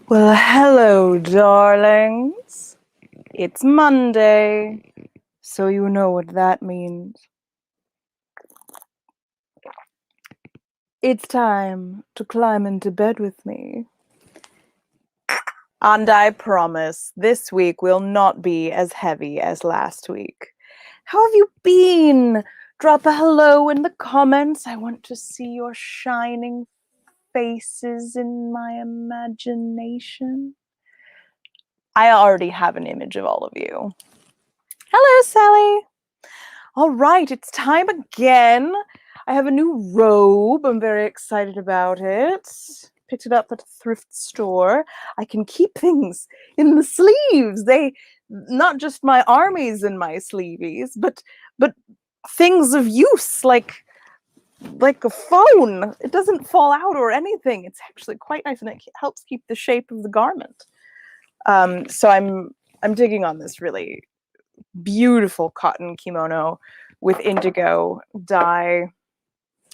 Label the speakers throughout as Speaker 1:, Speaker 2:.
Speaker 1: Well, hello, darlings. It's Monday, so you know what that means. It's time to climb into bed with me. And I promise this week will not be as heavy as last week. How have you been? Drop a hello in the comments. I want to see your shining faces in my imagination. I already have an image of all of you. Hello, Sally. All right, it's time again. I have a new robe. I'm very excited about it. Picked it up at a thrift store. I can keep things in the sleeves. Not just my armies in my sleeveys, but things of use like a phone. It doesn't fall out or anything. It's actually quite nice, and it helps keep the shape of the garment. So I'm digging on this really beautiful cotton kimono with indigo dye.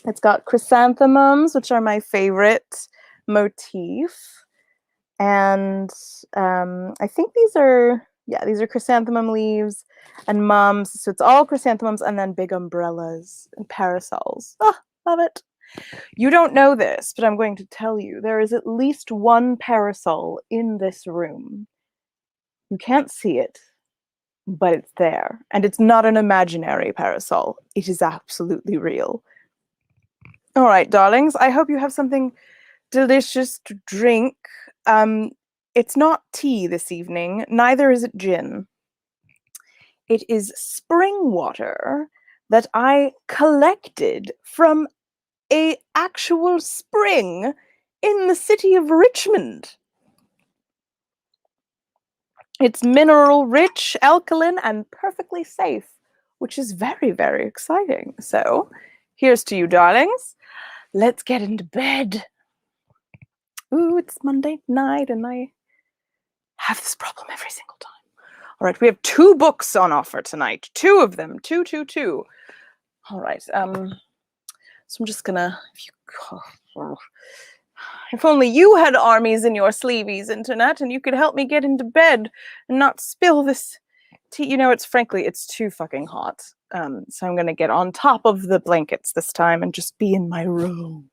Speaker 1: It's got chrysanthemums, which are my favorite motif. And I think these are chrysanthemum leaves and mums. So it's all chrysanthemums and then big umbrellas and parasols. Oh, love it. You don't know this, but I'm going to tell you. There is at least one parasol in this room. You can't see it, but it's there. And it's not an imaginary parasol. It is absolutely real. All right, darlings, I hope you have something delicious to drink. It's not tea this evening, neither is it gin. It is spring water that I collected from an actual spring in the city of Richmond. It's mineral rich, alkaline, and perfectly safe, which is very, very exciting. So, here's to you, darlings. Let's get into bed. Ooh, it's Monday night, and I have this problem every single time. All right, we have 2 books on offer tonight. 2 of them. Two. All right. So I'm just gonna. If only you had armies in your sleeveys, internet, and you could help me get into bed and not spill this tea. You know, it's too fucking hot. So I'm gonna get on top of the blankets this time and just be in my robe.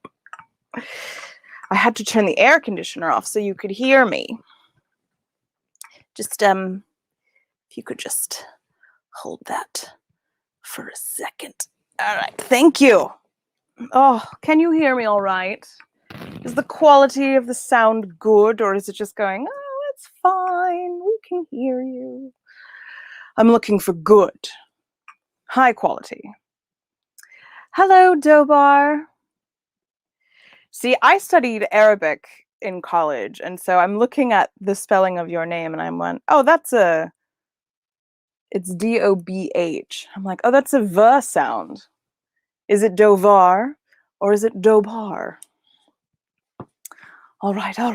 Speaker 1: I had to turn the air conditioner off so you could hear me. Just if you could just hold that for a second. All right, thank you. Oh, can you hear me all right? Is the quality of the sound good, or is it just going, oh, it's fine, we can hear you? I'm looking for good, high quality. Hello, Dobar. See, I studied Arabic in college, and so I'm looking at the spelling of your name, and I'm like, oh, it's D-O-B-H. I'm like, oh, that's a V sound. Is it Dovar, or is it Dobar? All right. Oh,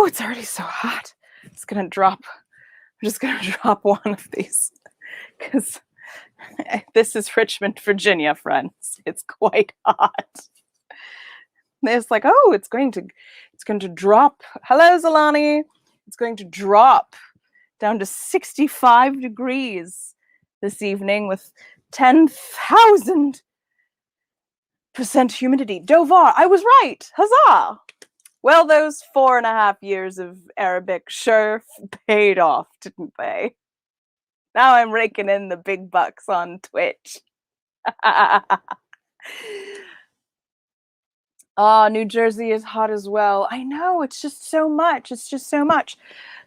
Speaker 1: it's already so hot. I'm just gonna drop one of these because this is Richmond, Virginia, friends. It's quite hot. It's like, oh, it's going to drop. Hello, Zalani. It's going to drop down to 65 degrees this evening with 10,000% humidity. Dovar, I was right. Huzzah! Well, those 4.5 years of Arabic sure paid off, didn't they? Now I'm raking in the big bucks on Twitch. New Jersey is hot as well. I know, it's just so much.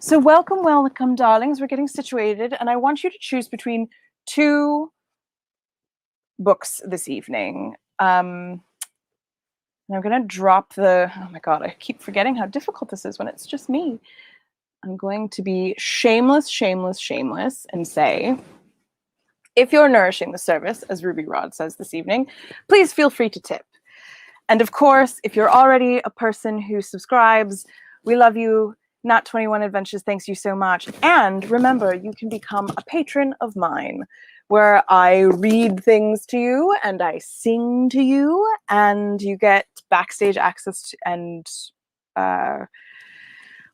Speaker 1: So welcome, darlings. We're getting situated, and I want you to choose between 2 books this evening. I'm going to drop oh my God, I keep forgetting how difficult this is when it's just me. I'm going to be shameless, and say, if you're nourishing the service, as Ruby Rod says this evening, please feel free to tip. And of course, if you're already a person who subscribes, we love you. Nat 21 Adventures, thanks you so much. And remember, you can become a patron of mine, where I read things to you and I sing to you, and you get backstage access to, and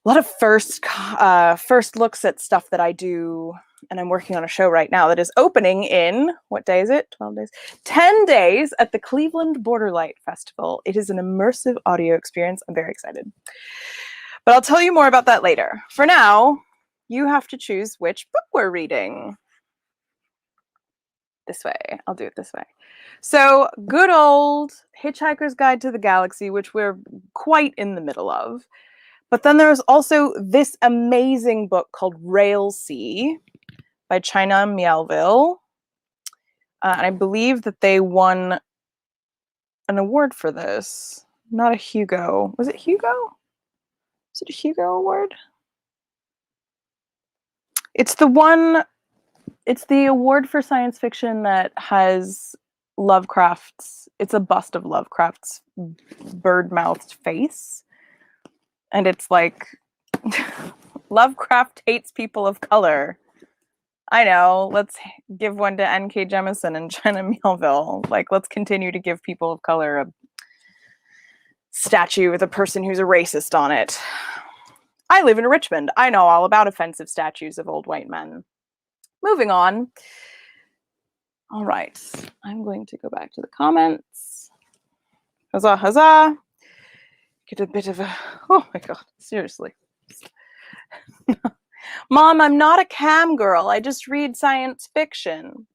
Speaker 1: a lot of first looks at stuff that I do, and I'm working on a show right now that is opening in, what day is it? 12 days? 10 days at the Cleveland Borderlight Festival. It is an immersive audio experience. I'm very excited. But I'll tell you more about that later. For now, you have to choose which book we're reading. This way. I'll do it this way. So, good old Hitchhiker's Guide to the Galaxy, which we're quite in the middle of. But then there's also this amazing book called Railsea by China Miéville. And I believe that they won an award for this. Not a Hugo. Was it Hugo? Is it a Hugo award? It's the award for science fiction that has Lovecraft's, it's a bust of Lovecraft's bird-mouthed face. And it's like, Lovecraft hates people of color. I know, let's give one to N.K. Jemisin and China Miéville. Like, let's continue to give people of color a statue with a person who's a racist on it. I live in Richmond. I know all about offensive statues of old white men. Moving on. All right, I'm going to go back to the comments. Huzzah, huzzah. Get a bit of a, oh my God, seriously. Mom, I'm not a cam girl. I just read science fiction.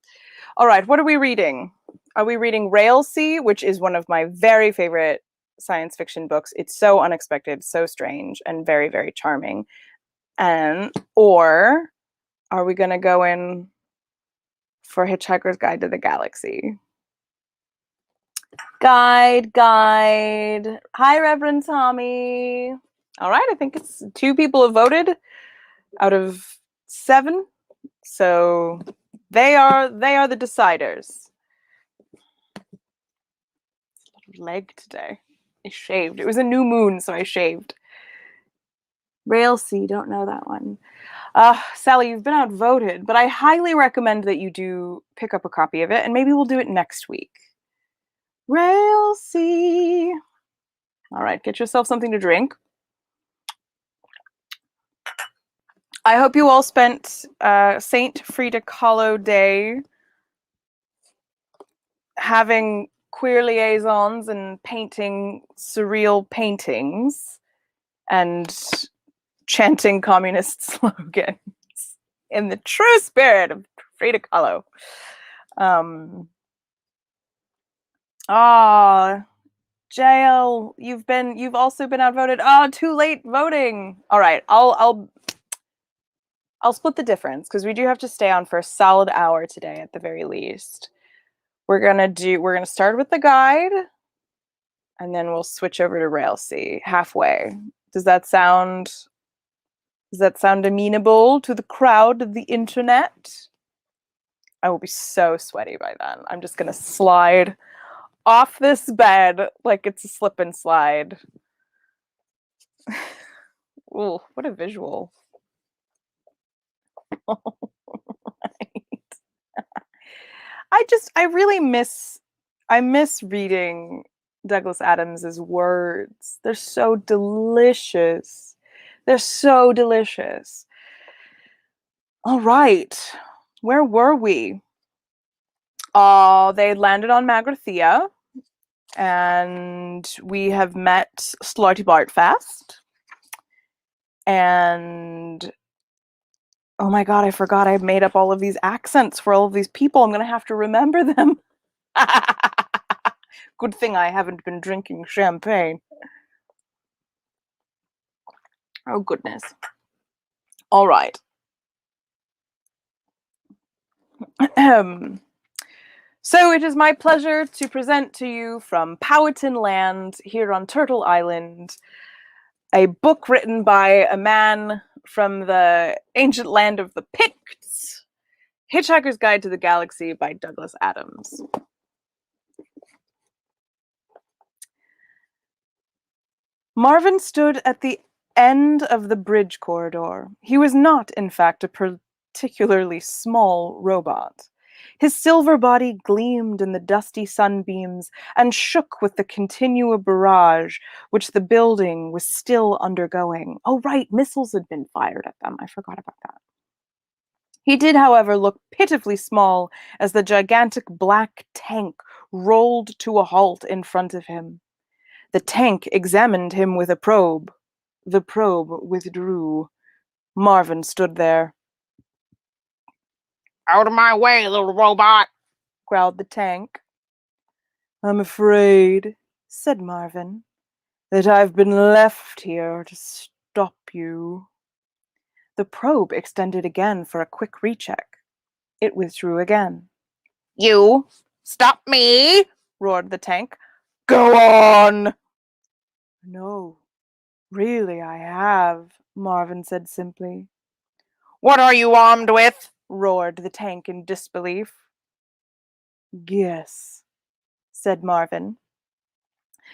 Speaker 1: All right, what are we reading? Are we reading Railsea, which is one of my very favorite science fiction books? It's so unexpected, so strange, and very, very charming. Or are we going to go in for Hitchhiker's Guide to the Galaxy? Guide. Hi, Reverend Tommy. All right, I think it's 2 people have voted out of 7. So they are the deciders. Leg today. I shaved. It was a new moon, so I shaved. Railsea, don't know that one. Sally, you've been outvoted, but I highly recommend that you do pick up a copy of it, and maybe we'll do it next week. Railsea. All right, get yourself something to drink. I hope you all spent Saint Frida Kahlo Day having queer liaisons and painting surreal paintings and chanting communist slogans in the true spirit of Frida Kahlo. JL, you've also been outvoted. Too late voting. All right, I'll split the difference because we do have to stay on for a solid hour today at the very least. We're gonna start with the guide, and then we'll switch over to Railsea halfway. Does that sound amenable to the crowd of the internet? I will be so sweaty by then. I'm just gonna slide off this bed like it's a slip and slide. Ooh, what a visual. I miss reading Douglas Adams's words. They're so delicious. They're so delicious. All right. Where were we? They landed on Magrathea, and we have met Slarty Bartfast. And oh my God, I forgot I made up all of these accents for all of these people. I'm going to have to remember them. Good thing I haven't been drinking champagne. Oh, goodness. All right. So it is my pleasure to present to you from Powhatan Land here on Turtle Island a book written by a man from the ancient land of the Picts, Hitchhiker's Guide to the Galaxy by Douglas Adams. Marvin stood at the end of the bridge corridor. He was not, in fact, a particularly small robot. His silver body gleamed in the dusty sunbeams and shook with the continual barrage which the building was still undergoing. Oh, right, missiles had been fired at them. I forgot about that. He did, however, look pitifully small as the gigantic black tank rolled to a halt in front of him. The tank examined him with a probe. The probe withdrew. Marvin stood there.
Speaker 2: "Out of my way, little robot,"
Speaker 1: growled the tank. I'm afraid, said Marvin, that I've been left here to stop you. The probe extended again for a quick recheck. It withdrew again.
Speaker 2: "You stop me,"
Speaker 1: roared the tank. Go on! No, really I have, Marvin said simply.
Speaker 2: "What are you armed with?"
Speaker 1: roared the tank in disbelief. Guess, said Marvin.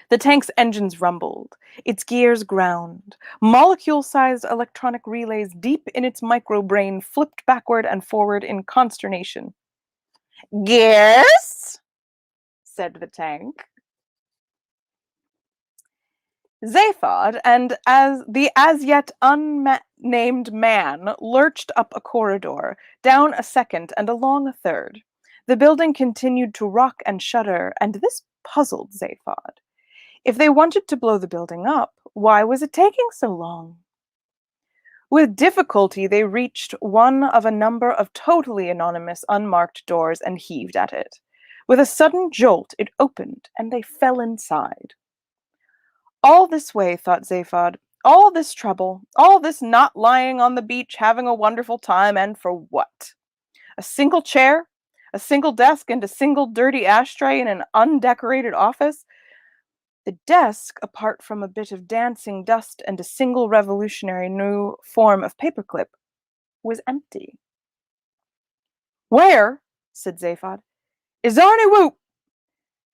Speaker 1: The tank's engines rumbled, its gears ground. Molecule-sized electronic relays deep in its microbrain flipped backward and forward in consternation.
Speaker 2: "Guess,"
Speaker 1: said the tank. Zaphod and as yet unnamed man lurched up a corridor, down a second and along a third. The building continued to rock and shudder, and this puzzled Zaphod. If they wanted to blow the building up, why was it taking so long? With difficulty, they reached one of a number of totally anonymous, unmarked doors and heaved at it. With a sudden jolt, it opened, and they fell inside. All this way, thought Zaphod, all this trouble, all this not lying on the beach having a wonderful time, and for what? A single chair, a single desk, and a single dirty ashtray in an undecorated office? The desk, apart from a bit of dancing dust and a single revolutionary new form of paperclip, was empty. Where, said Zaphod, is Arnie Whoop?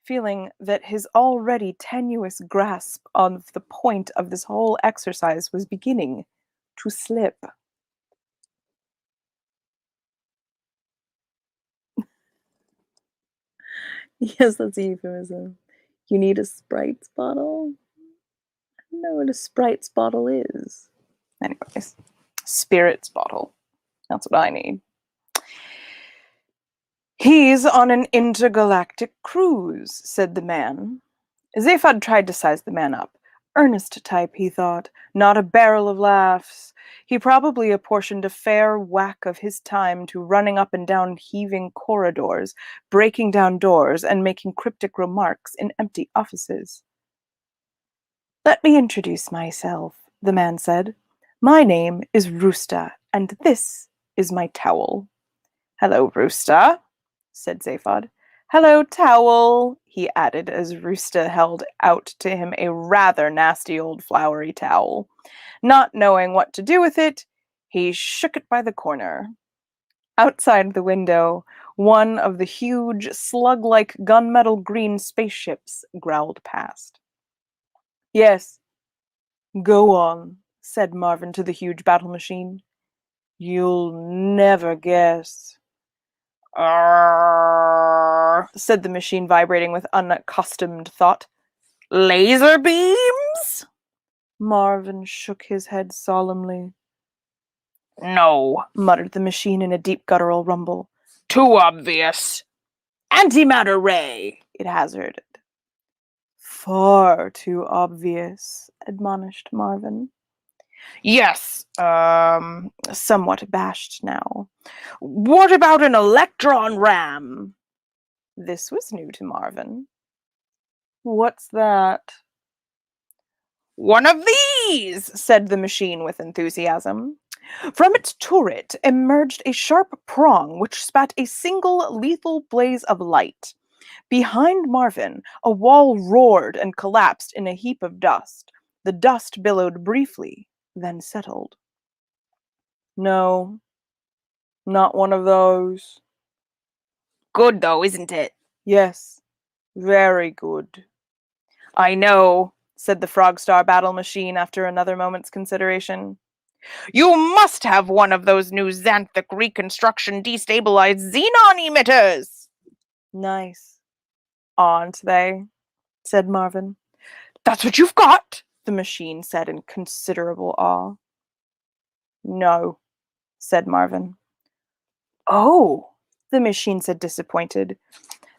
Speaker 1: Feeling that his already tenuous grasp on the point of this whole exercise was beginning to slip. Yes, that's a euphemism. You need a Sprite's bottle? I don't know what a Sprite's bottle is. Anyways, Spirit's bottle. That's what I need. He's on an intergalactic cruise, said the man. Zaphod tried to size the man up. Earnest type, he thought, not a barrel of laughs. He probably apportioned a fair whack of his time to running up and down heaving corridors, breaking down doors, and making cryptic remarks in empty offices. Let me introduce myself, the man said. My name is Rooster, and this is my towel. Hello, Rooster, said Zaphod. Hello, towel, he added as Rooster held out to him a rather nasty old flowery towel. Not knowing what to do with it, he shook it by the corner. Outside the window, one of the huge, slug-like gunmetal green spaceships growled past. Yes, go on, said Marvin to the huge battle machine. You'll never guess. Said the machine, vibrating with unaccustomed thought. Laser beams? Marvin shook his head solemnly. No, muttered the machine in a deep guttural rumble. Too obvious. Antimatter ray, it hazarded. Far too obvious, admonished Marvin. Yes, somewhat abashed now. What about an electron ram? This was new to Marvin. What's that? One of these, said the machine with enthusiasm. From its turret emerged a sharp prong which spat a single lethal blaze of light. Behind Marvin, a wall roared and collapsed in a heap of dust. The dust billowed briefly, then settled. No, not one of those. Good, though, isn't it? Yes, very good. I know, said the Frogstar battle machine after another moment's consideration.
Speaker 2: You must have one of those new xanthic reconstruction destabilized xenon emitters.
Speaker 1: Nice. Aren't they? Said Marvin.
Speaker 2: That's what you've got,
Speaker 1: the machine said in considerable awe. No, said Marvin. Oh, the machine said, disappointed.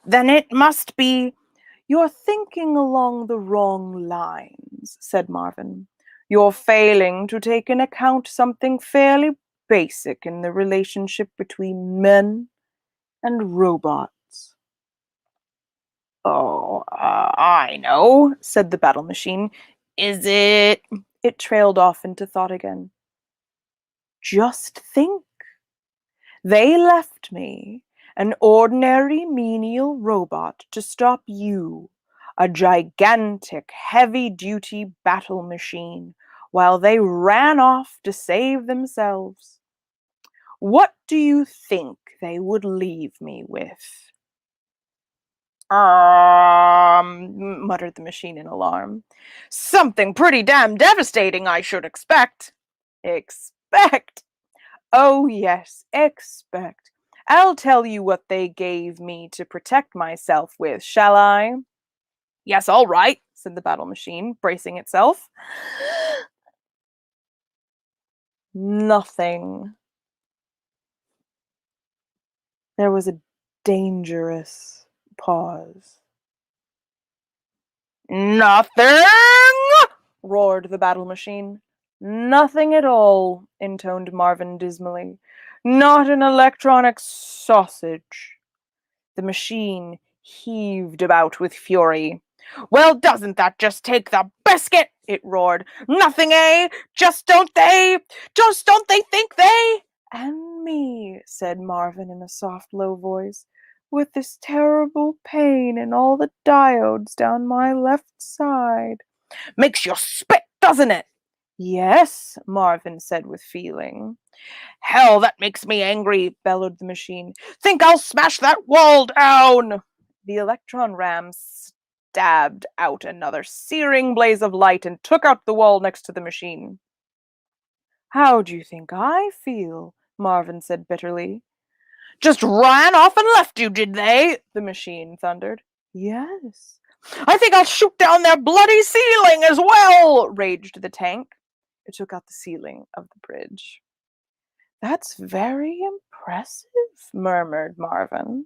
Speaker 2: Then it must be.
Speaker 1: You're thinking along the wrong lines, said Marvin. You're failing to take into account something fairly basic in the relationship between men and robots.
Speaker 2: Oh, I know, said the battle machine. Is it?
Speaker 1: It trailed off into thought again. Just think. They left me, an ordinary menial robot, to stop you, a gigantic, heavy-duty battle machine, while they ran off to save themselves. What do you think they would leave me with?
Speaker 2: Muttered the machine in alarm. Something pretty damn devastating, I should expect.
Speaker 1: Expect? Oh, yes, expect. I'll tell you what they gave me to protect myself with, shall I?
Speaker 2: Yes, all right,
Speaker 1: said the battle machine, bracing itself. Nothing. There was a dangerous pause.
Speaker 2: Nothing!
Speaker 1: Roared the battle machine. Nothing at all, intoned Marvin dismally. Not an electronic sausage. The machine heaved about with fury.
Speaker 2: Well, doesn't that just take the biscuit? It roared. Nothing, eh? Just don't they think they?
Speaker 1: And me, said Marvin in a soft, low voice, with this terrible pain in all the diodes down my left side.
Speaker 2: Makes you spit, doesn't it?
Speaker 1: Yes, Marvin said with feeling.
Speaker 2: Hell, that makes me angry, bellowed the machine. Think I'll smash that wall down!
Speaker 1: The electron ram stabbed out another searing blaze of light and took out the wall next to the machine. How do you think I feel? Marvin said bitterly.
Speaker 2: Just ran off and left you, did they? The machine thundered.
Speaker 1: Yes.
Speaker 2: I think I'll shoot down their bloody ceiling as well, raged the tank.
Speaker 1: It took out the ceiling of the bridge. That's very impressive, murmured Marvin.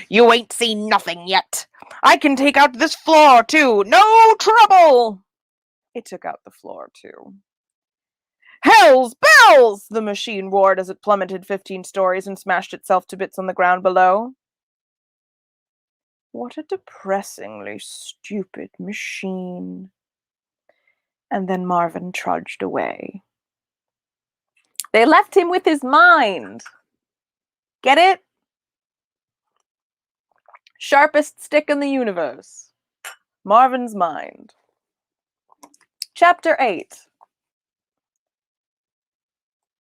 Speaker 2: You ain't seen nothing yet. I can take out this floor, too. No trouble.
Speaker 1: It took out the floor, too.
Speaker 2: Hell's bells! The machine roared as it plummeted 15 stories and smashed itself to bits on the ground below.
Speaker 1: What a depressingly stupid machine. And then Marvin trudged away. They left him with his mind. Get it? Sharpest stick in the universe. Marvin's mind. Chapter 8.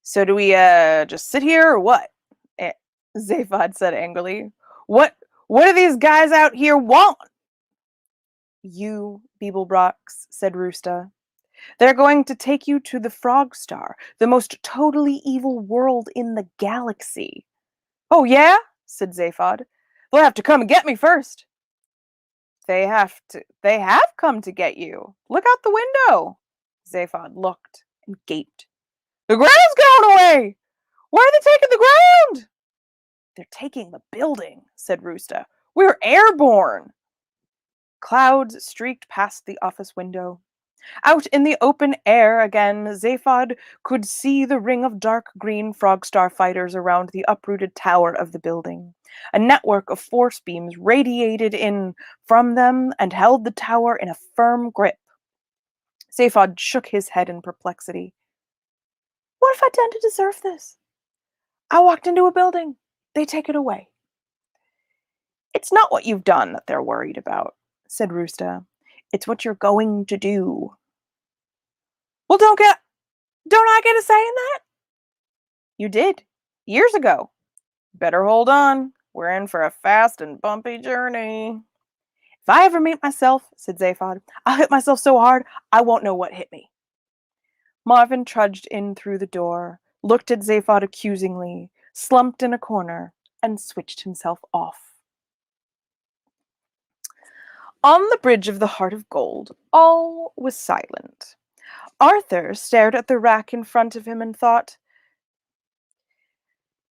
Speaker 1: So do we just sit here or what? Zaphod said angrily. What do these guys out here want? You, Beeblebrox, said Rooster. They're going to take you to the Frog Star, the most totally evil world in the galaxy. Oh, yeah? Said Zaphod. They'll have to come and get me first. They have come to get you. Look out the window. Zaphod looked and gaped. The ground's going away! Why are they taking the ground? They're taking the building, said Rooster. We're airborne. Clouds streaked past the office window. Out in the open air again, Zaphod could see the ring of dark green Frog Star fighters around the uprooted tower of the building. A network of force beams radiated in from them and held the tower in a firm grip. Zaphod shook his head in perplexity. What have I done to deserve this? I walked into a building. They take it away. It's not what you've done that they're worried about, said Rooster. It's what you're going to do. Well, don't I get a say in that? You did, years ago. Better hold on. We're in for a fast and bumpy journey. If I ever meet myself, said Zaphod, I'll hit myself so hard I won't know what hit me. Marvin trudged in through the door, looked at Zaphod accusingly, slumped in a corner, and switched himself off. On the bridge of the Heart of Gold, all was silent. Arthur stared at the rack in front of him and thought.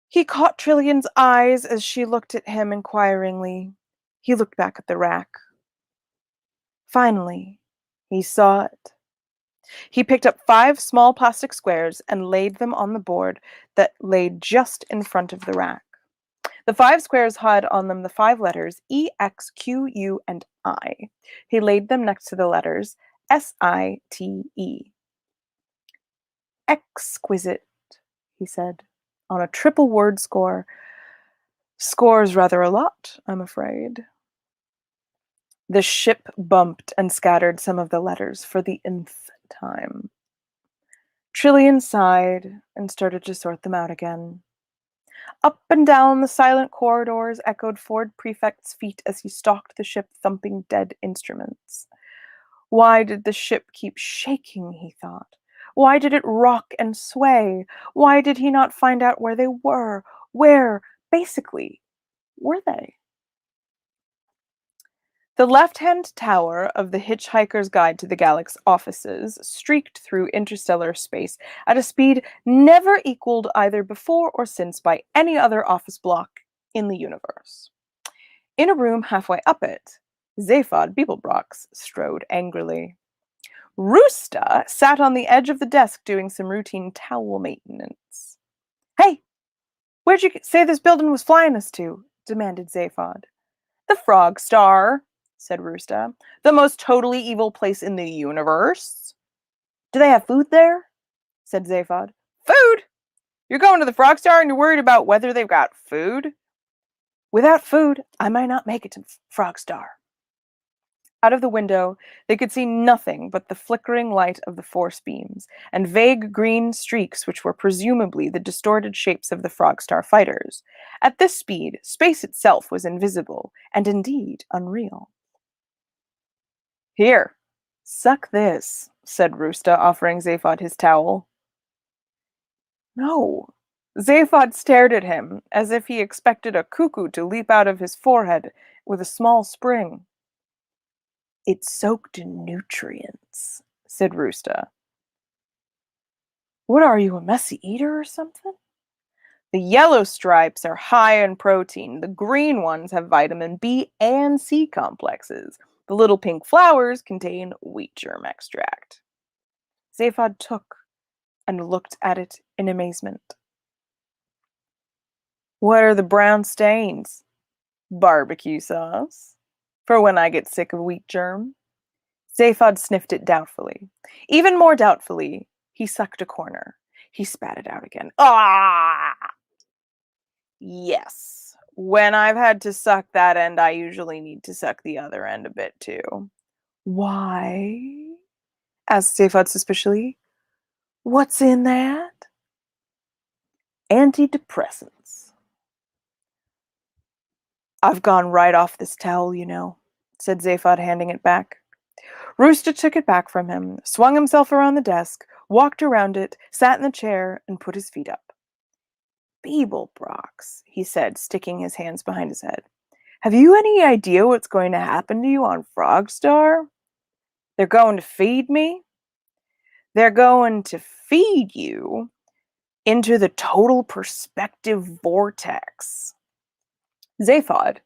Speaker 1: He caught Trillian's eyes as she looked at him inquiringly. He looked back at the rack. Finally, he saw it. He picked up 5 small plastic squares and laid them on the board that lay just in front of the rack. The 5 squares had on them the 5 letters E, X, Q, U, and I. He laid them next to the letters SITE. Exquisite, he said, on a triple word score. Scores rather a lot, I'm afraid. The ship bumped and scattered some of the letters for the nth time. Trillian sighed and started to sort them out again. Up and down the silent corridors echoed Ford Prefect's feet as he stalked the ship, thumping dead instruments. Why did the ship keep shaking, he thought? Why did it rock and sway? Why did he not find out where they were? Where, basically, were they? The left-hand tower of the Hitchhiker's Guide to the Galaxy offices streaked through interstellar space at a speed never equaled either before or since by any other office block in the universe. In a room halfway up it, Zaphod Beeblebrox strode angrily. Roosta sat on the edge of the desk doing some routine towel maintenance. Hey, where'd you say this building was flying us to? Demanded Zaphod. The Frog Star, said Roosta. The most totally evil place in the universe. Do they have food there? Said Zaphod. Food? You're going to the Frog Star and you're worried about whether they've got food? Without food, I might not make it to Frog Star. Out of the window, they could see nothing but the flickering light of the force beams and vague green streaks which were presumably the distorted shapes of the Frog Star fighters. At this speed, space itself was invisible and indeed unreal. Here, suck this, said Roosta, offering Zaphod his towel. No. Zaphod stared at him as if he expected a cuckoo to leap out of his forehead with a small spring. It's soaked in nutrients, said Roosta. What are you, a messy eater or something? The yellow stripes are high in protein. The green ones have vitamin B and C complexes. The little pink flowers contain wheat germ extract. Zaphod took and looked at it in amazement. What are the brown stains? Barbecue sauce. For when I get sick of wheat germ. Zaphod sniffed it doubtfully. Even more doubtfully, he sucked a corner. He spat it out again. Ah! Yes. When I've had to suck that end, I usually need to suck the other end a bit too. Why? Asked Zaphod suspiciously. What's in that? Antidepressants. I've gone right off this towel, you know, said Zaphod, handing it back. Rooster took it back from him, swung himself around the desk, walked around it, sat in the chair, and put his feet up. Beeblebrox, he said, sticking his hands behind his head. Have you any idea what's going to happen to you on Frogstar? They're going to feed me? They're going to feed you into the total perspective vortex. Zaphod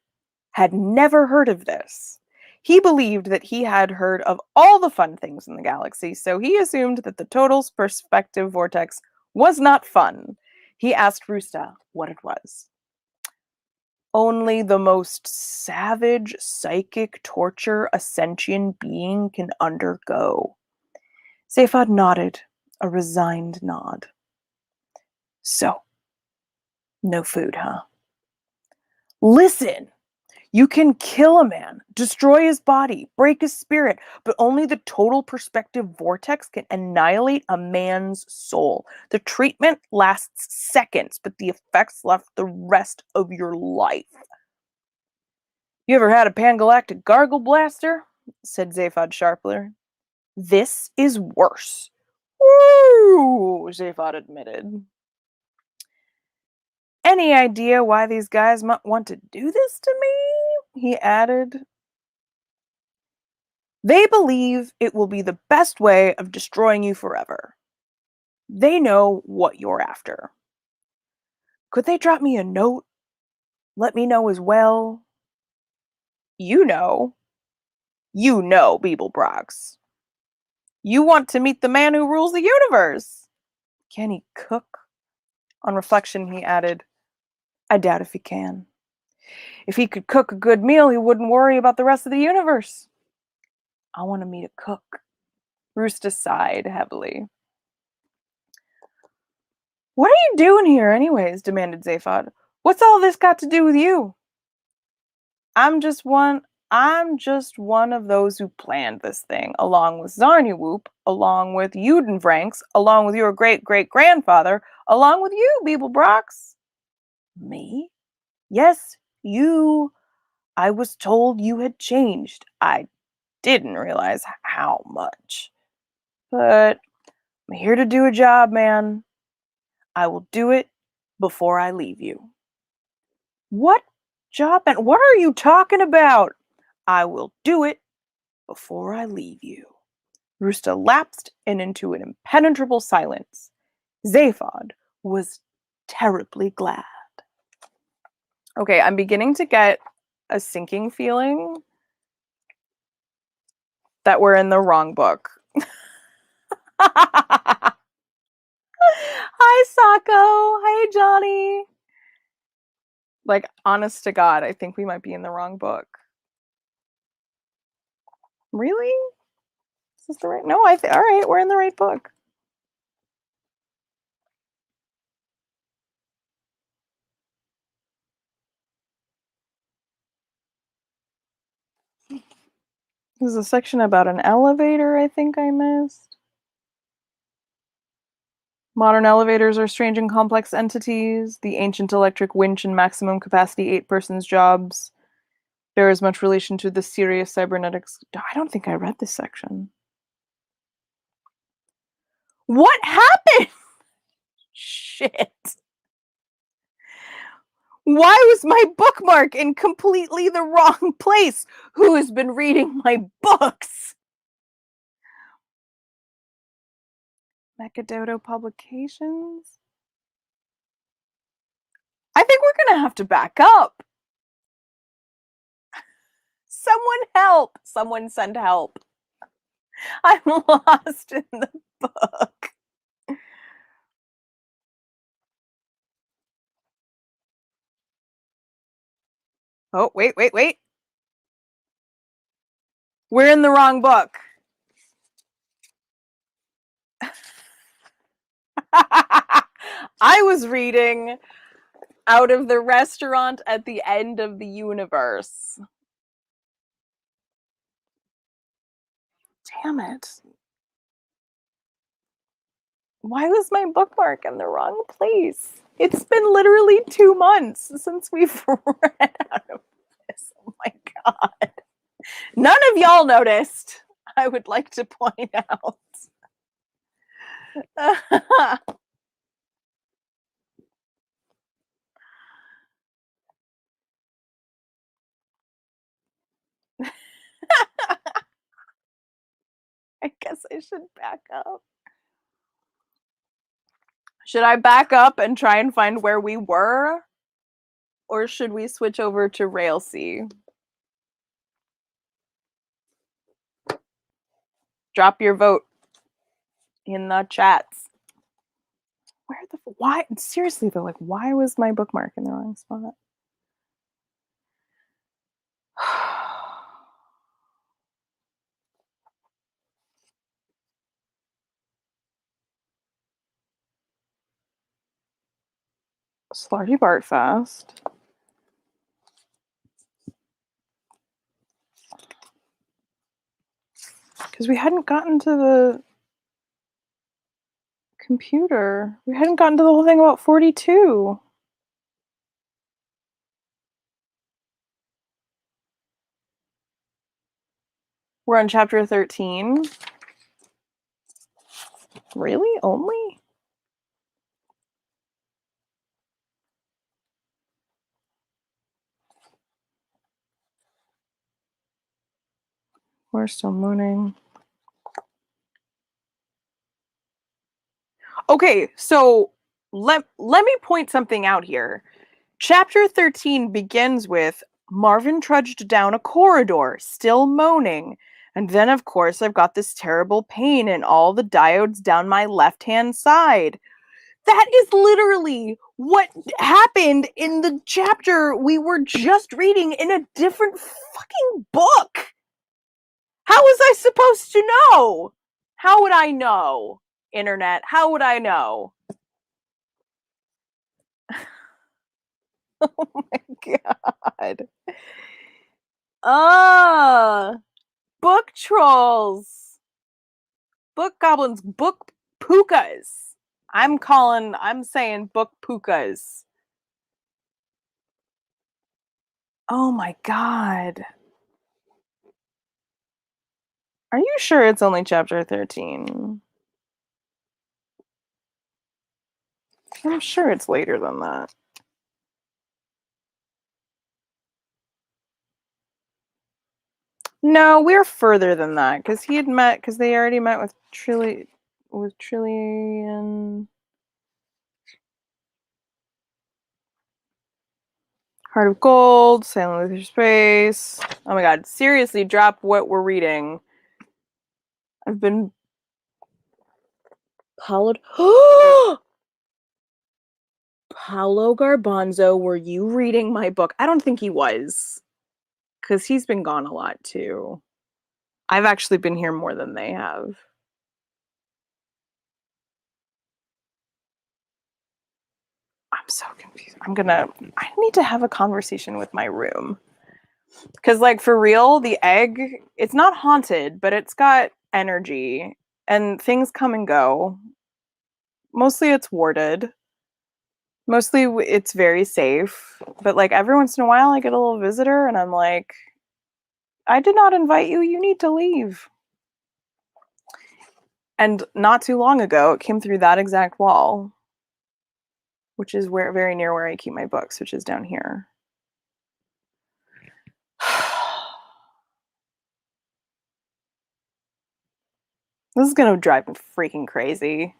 Speaker 1: had never heard of this. He believed that he had heard of all the fun things in the galaxy, so he assumed that the total perspective vortex was not fun. He asked Roosta what it was. Only the most savage psychic torture a sentient being can undergo. Zaphod nodded, a resigned nod. So, no food, huh? Listen! You can kill a man, destroy his body, break his spirit, but only the total perspective vortex can annihilate a man's soul. The treatment lasts seconds, but the effects last the rest of your life. You ever had a pangalactic gargle blaster? Said Zaphod sharply. This is worse. Woo! Zaphod admitted. Any idea why these guys might want to do this to me? He added. They believe it will be the best way of destroying you forever. They know what you're after. Could they drop me a note? Let me know as well. You know, Beeblebrox. You want to meet the man who rules the universe. Can he cook? On reflection, he added, I doubt if he can. If he could cook a good meal, he wouldn't worry about the rest of the universe. I want to meet a cook. Rooster sighed heavily. What are you doing here, anyways? Demanded Zaphod. What's all this got to do with you? I'm just one of those who planned this thing, along with Zarniwoop, along with Judenvranks, along with your great-great-grandfather, along with you, Beeblebrox. Me? Yes, you. I was told you had changed. I didn't realize how much. But I'm here to do a job, man. I will do it before I leave you. What job and what are you talking about? I will do it before I leave you. Rooster lapsed into an impenetrable silence. Zaphod was terribly glad. Okay, I'm beginning to get a sinking feeling that we're in the wrong book. Hi, Sako. Hi, Johnny. Like, honest to God, I think we might be in the wrong book. Really? Is this the right? No, all right, we're in the right book. There's a section about an elevator I think I missed. Modern elevators are strange and complex entities. The ancient electric winch and maximum capacity 8-persons jobs bear as much relation to the serious cybernetics. I don't think I read this section. What happened? Shit. Why was my bookmark in completely the wrong place? Who has been reading my books? Mechadodo Publications? I think we're gonna have to back up. Someone help! Someone send help. I'm lost in the book. Oh, wait. We're in the wrong book. I was reading Out of the Restaurant at the End of the Universe. Damn it. Why was my bookmark in the wrong place? It's been literally 2 months since we've read out of this. Oh my god. None of y'all noticed. I would like to point out. I guess I should back up. Should I back up and try and find where we were? Or should we switch over to Railsea? Drop your vote in the chats. Why? Seriously though, like, why was my bookmark in the wrong spot? Slarky Bartfast. Because we hadn't gotten to the computer. We hadn't gotten to the whole thing about 42. We're on chapter 13. Really? Only? We're still mooning. Okay, so let me point something out here. Chapter 13 begins with Marvin trudged down a corridor, still moaning. And then, of course, I've got this terrible pain in all the diodes down my left-hand side. That is literally what happened in the chapter we were just reading in a different fucking book. How was I supposed to know? How would I know? Internet, how would I know? Oh my god. Book trolls. Book goblins, book pukas. I'm saying book pukas. Oh my god. Are you sure it's only chapter 13? I'm sure it's later than that. No, we're further than that because they already met with Trillian. Heart of Gold, Silent Luther Space. Oh my god, seriously, drop what we're reading. I've been Paulo Paulo Garbanzo, were you reading my book? I don't think he was. Because he's been gone a lot too. I've actually been here more than they have. I'm so confused. I need to have a conversation with my room. Because, like, for real, the egg, it's not haunted, but it's got energy and things come and go. Mostly it's warded. Mostly it's very safe. But, like, every once in a while I get a little visitor and I'm like, I did not invite you. You need to leave. And not too long ago, it came through that exact wall, which is very near where I keep my books, which is down here. This is gonna drive me freaking crazy.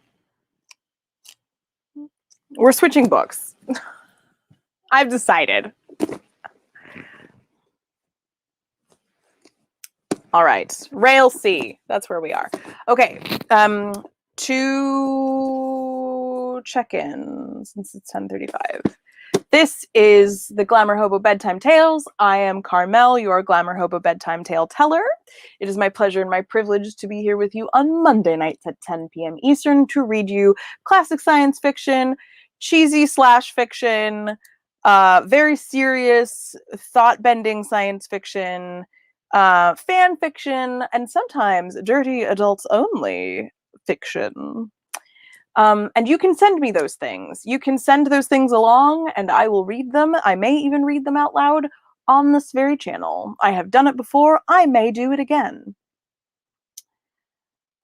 Speaker 1: We're switching books. I've decided. All right, Railsea. That's where we are. Okay, 2 check-ins since it's 10:35. This is the Glamour Hobo Bedtime Tales. I am Carmel, your Glamour Hobo Bedtime Tale teller. It is my pleasure and my privilege to be here with you on Monday nights at 10 p.m. Eastern to read you classic science fiction, cheesy /fiction, very serious, thought-bending science fiction, fan fiction, and sometimes dirty adults-only fiction. And you can send me those things. You can send those things along and I will read them. I may even read them out loud on this very channel. I have done it before. I may do it again.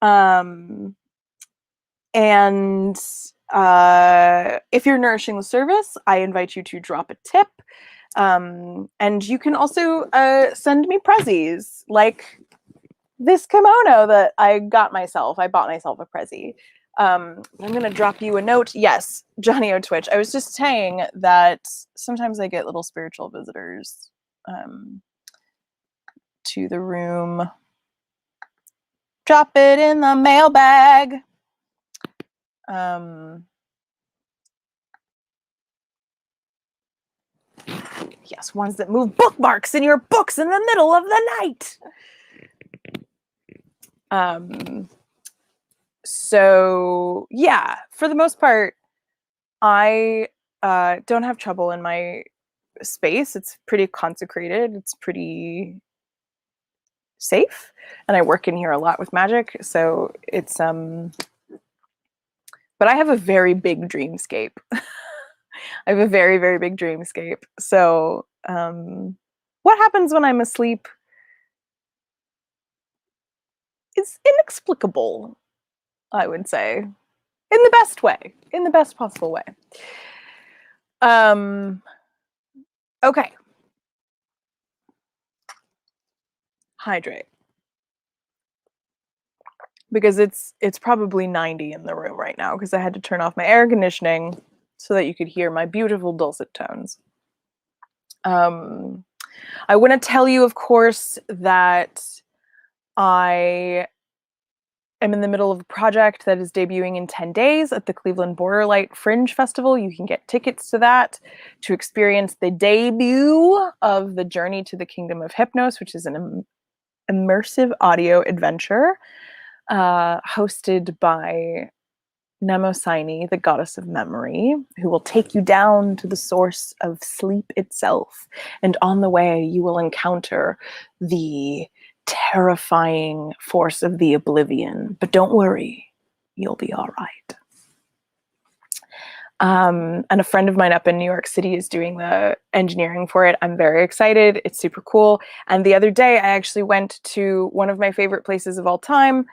Speaker 1: And if you're nourishing the service, I invite you to drop a tip. And you can also send me prezzies, like this kimono that I got myself. I bought myself a prezzie. I'm going to drop you a note. Yes, Johnny O Twitch. I was just saying that sometimes I get little spiritual visitors to the room. Drop it in the mailbag. Yes, ones that move bookmarks in your books in the middle of the night. So yeah, for the most part, I don't have trouble in my space. It's pretty consecrated. It's pretty safe, and I work in here a lot with magic. So it's but I have a very big dreamscape. I have a very, very big dreamscape. So what happens when I'm asleep is inexplicable. I would say. In the best way. In the best possible way. Okay. Hydrate. Because it's probably 90 in the room right now because I had to turn off my air conditioning so that you could hear my beautiful dulcet tones. I want to tell you, of course, that I am in the middle of a project that is debuting in 10 days at the Cleveland Borderlight Fringe Festival. You can get tickets to that to experience the debut of the Journey to the Kingdom of Hypnos, which is an immersive audio adventure hosted by Mnemosyne, the goddess of memory, who will take you down to the source of sleep itself. And on the way, you will encounter the terrifying force of the oblivion. But don't worry, you'll be all right. And a friend of mine up in New York City is doing the engineering for it. I'm very excited. It's super cool. And the other day, I actually went to one of my favorite places of all time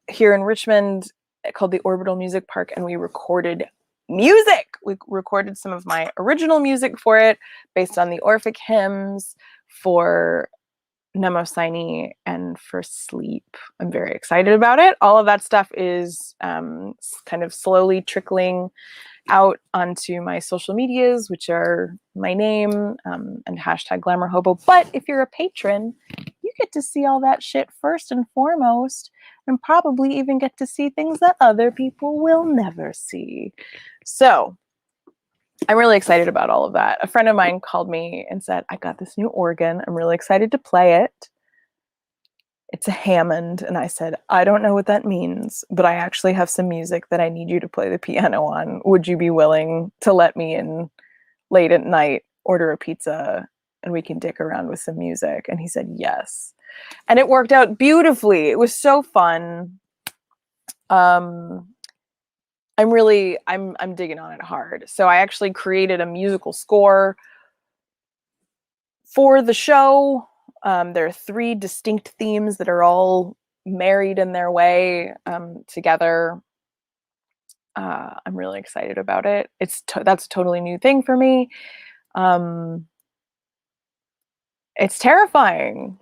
Speaker 1: here in Richmond called the Orbital Music Park, and we recorded music. We recorded some of my original music for it based on the Orphic hymns for Mnemosyne and for sleep. I'm very excited about it. All of that stuff is kind of slowly trickling out onto my social medias, which are my name and hashtag GlamourHobo. But if you're a patron, you get to see all that shit first and foremost, and probably even get to see things that other people will never see. So I'm really excited about all of that. A friend of mine called me and said, I got this new organ. I'm really excited to play it. It's a Hammond. And I said, I don't know what that means, but I actually have some music that I need you to play the piano on. Would you be willing to let me in late at night, order a pizza, and we can dick around with some music? And he said, yes. And it worked out beautifully. It was so fun. I'm digging on it hard. So I actually created a musical score for the show. There are 3 distinct themes that are all married in their way together. I'm really excited about it. That's a totally new thing for me. It's terrifying.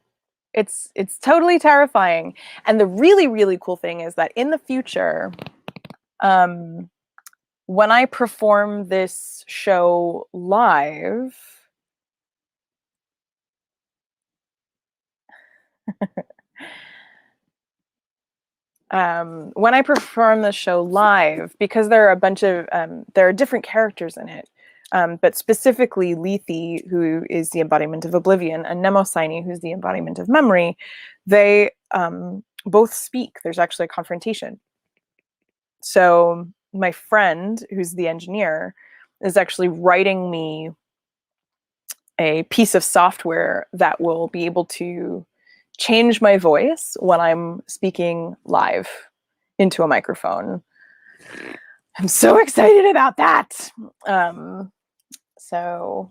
Speaker 1: It's totally terrifying. And the really, really cool thing is that in the future, when I perform this show live, because there are a bunch of there are different characters in it, but specifically Lethe, who is the embodiment of oblivion, and Mnemosyne, who's the embodiment of memory, they both speak. There's actually a confrontation. So my friend, who's the engineer, is actually writing me a piece of software that will be able to change my voice when I'm speaking live into a microphone. I'm so excited about that. So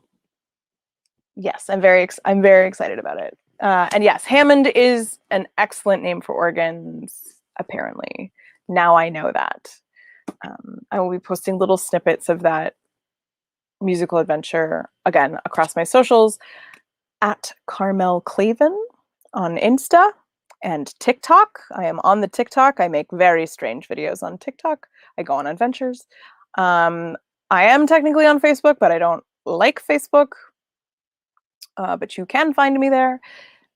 Speaker 1: yes, I'm very excited about it. And yes, Hammond is an excellent name for organs, apparently. Now I know that. I will be posting little snippets of that musical adventure, again, across my socials, at Carmel Clavin on Insta and TikTok. I am on the TikTok. I make very strange videos on TikTok. I go on adventures. I am technically on Facebook, but I don't like Facebook. But you can find me there.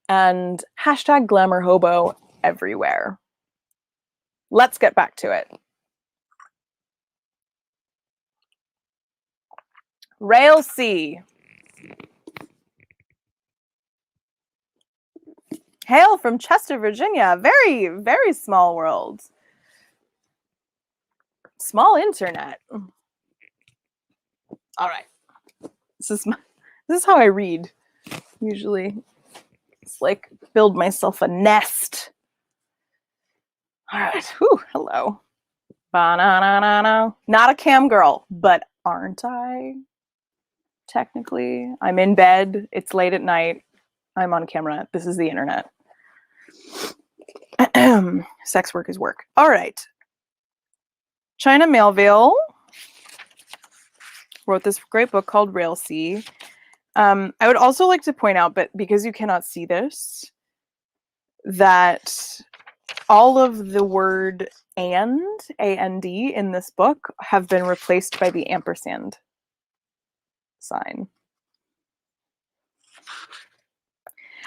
Speaker 1: And hashtag GlamourHobo everywhere. Let's get back to it. Railsea. Hail from Chester, Virginia. Very, very small world. Small internet. All right. This is how I read. Usually, it's like build myself a nest. All right. Whew, hello. Ba-na-na-na-na. Not a cam girl, but aren't I? Technically, I'm in bed. It's late at night. I'm on camera. This is the internet. Sex work is work. All right. China Melville wrote this great book called Railsea. I would also like to point out, but because you cannot see this, that all of the word and, A-N-D, in this book have been replaced by the ampersand sign.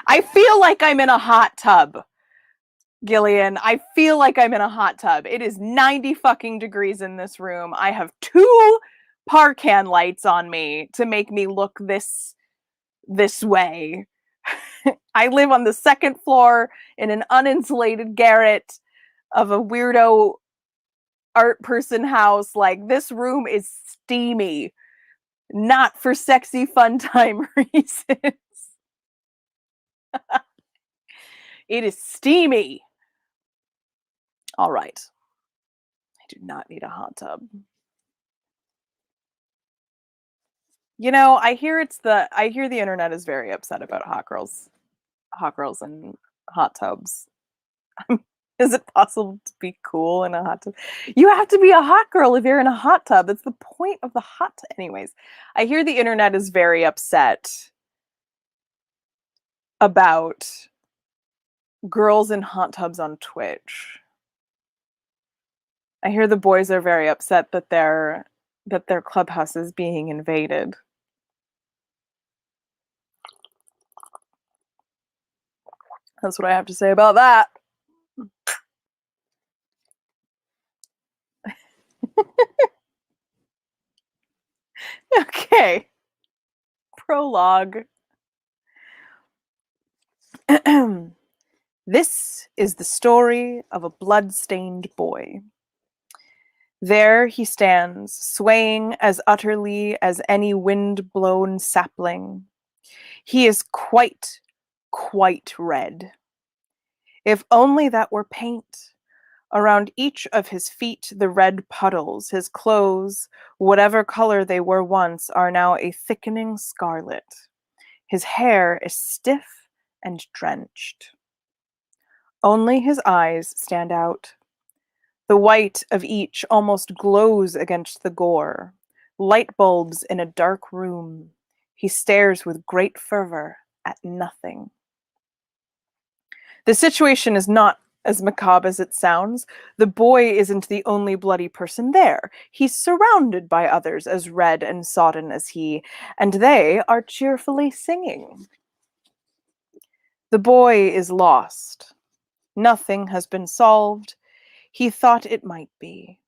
Speaker 1: I feel like I'm in a hot tub, Gillian. I feel like I'm in a hot tub. It is 90 fucking degrees in this room. I have 2 Parcan lights on me to make me look this way. I live on the 2nd floor in an uninsulated garret of a weirdo art person house. Like, this room is steamy, not for sexy fun time reasons. It is steamy. All right. I do not need a hot tub. You know, I hear the internet is very upset about hot girls and hot tubs. Is it possible to be cool in a hot tub? You have to be a hot girl if you're in a hot tub. That's the point of the hot tub. Anyways, I hear the internet is very upset about girls in hot tubs on Twitch. I hear the boys are very upset that their clubhouse is being invaded. That's what I have to say about that. Okay. Prologue. This is the story of a blood-stained boy. There he stands, swaying as utterly as any wind-blown sapling. He is quite red. If only that were paint. Around each of his feet the red puddles, his clothes, whatever color they were once, are now a thickening scarlet. His hair is stiff and drenched. Only his eyes stand out. The white of each almost glows against the gore. Light bulbs in a dark room. He stares with great fervor at nothing. The situation is not as macabre as it sounds. The boy isn't the only bloody person there. He's surrounded by others as red and sodden as he, and they are cheerfully singing. The boy is lost. Nothing has been solved. He thought it might be.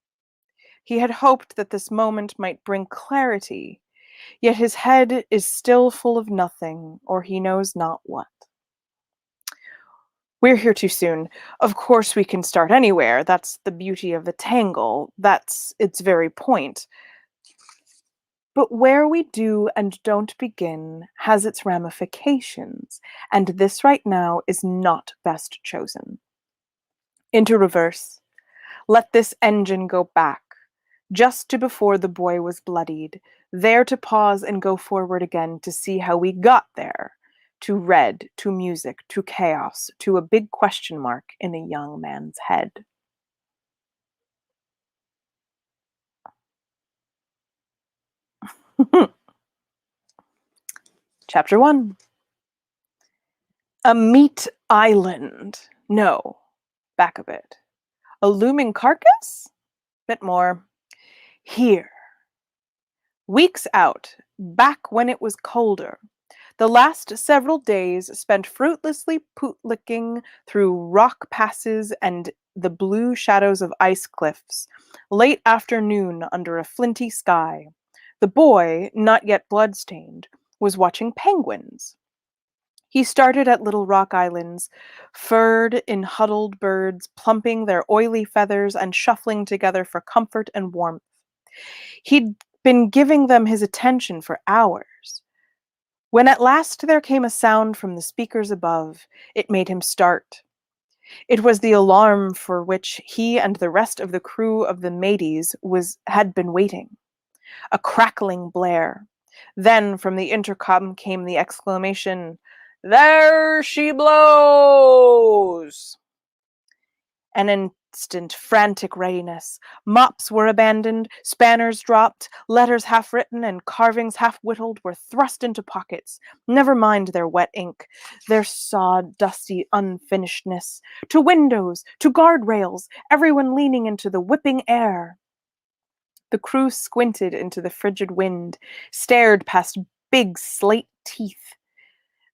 Speaker 1: He had hoped that this moment might bring clarity, yet his head is still full of nothing, or he knows not what. We're here too soon. Of course we can start anywhere. That's the beauty of the tangle. That's its very point. But where we do and don't begin has its ramifications, and this right now is not best chosen. Into reverse. Let this engine go back, just to before the boy was bloodied, there to pause and go forward again to see how we got there. To red, to music, to chaos, to a big question mark in a young man's head. Chapter 1. A meat island. No, back a bit. A looming carcass? Bit more. Here. Weeks out, back when it was colder. The last several days spent fruitlessly pootlicking through rock passes and the blue shadows of ice cliffs, late afternoon under a flinty sky. The boy, not yet bloodstained, was watching penguins. He started at little rock islands, furred in huddled birds, plumping their oily feathers and shuffling together for comfort and warmth. He'd been giving them his attention for hours. When at last there came a sound from the speakers above, it made him start. It was the alarm for which he and the rest of the crew of the Mateys had been waiting. A crackling blare. Then from the intercom came the exclamation, "There she blows!" An instant frantic readiness. Mops were abandoned, spanners dropped, letters half-written and carvings half-whittled were thrust into pockets. Never mind their wet ink, their sawdusty unfinishedness. To windows, to guardrails, everyone leaning into the whipping air. The crew squinted into the frigid wind, stared past big slate teeth.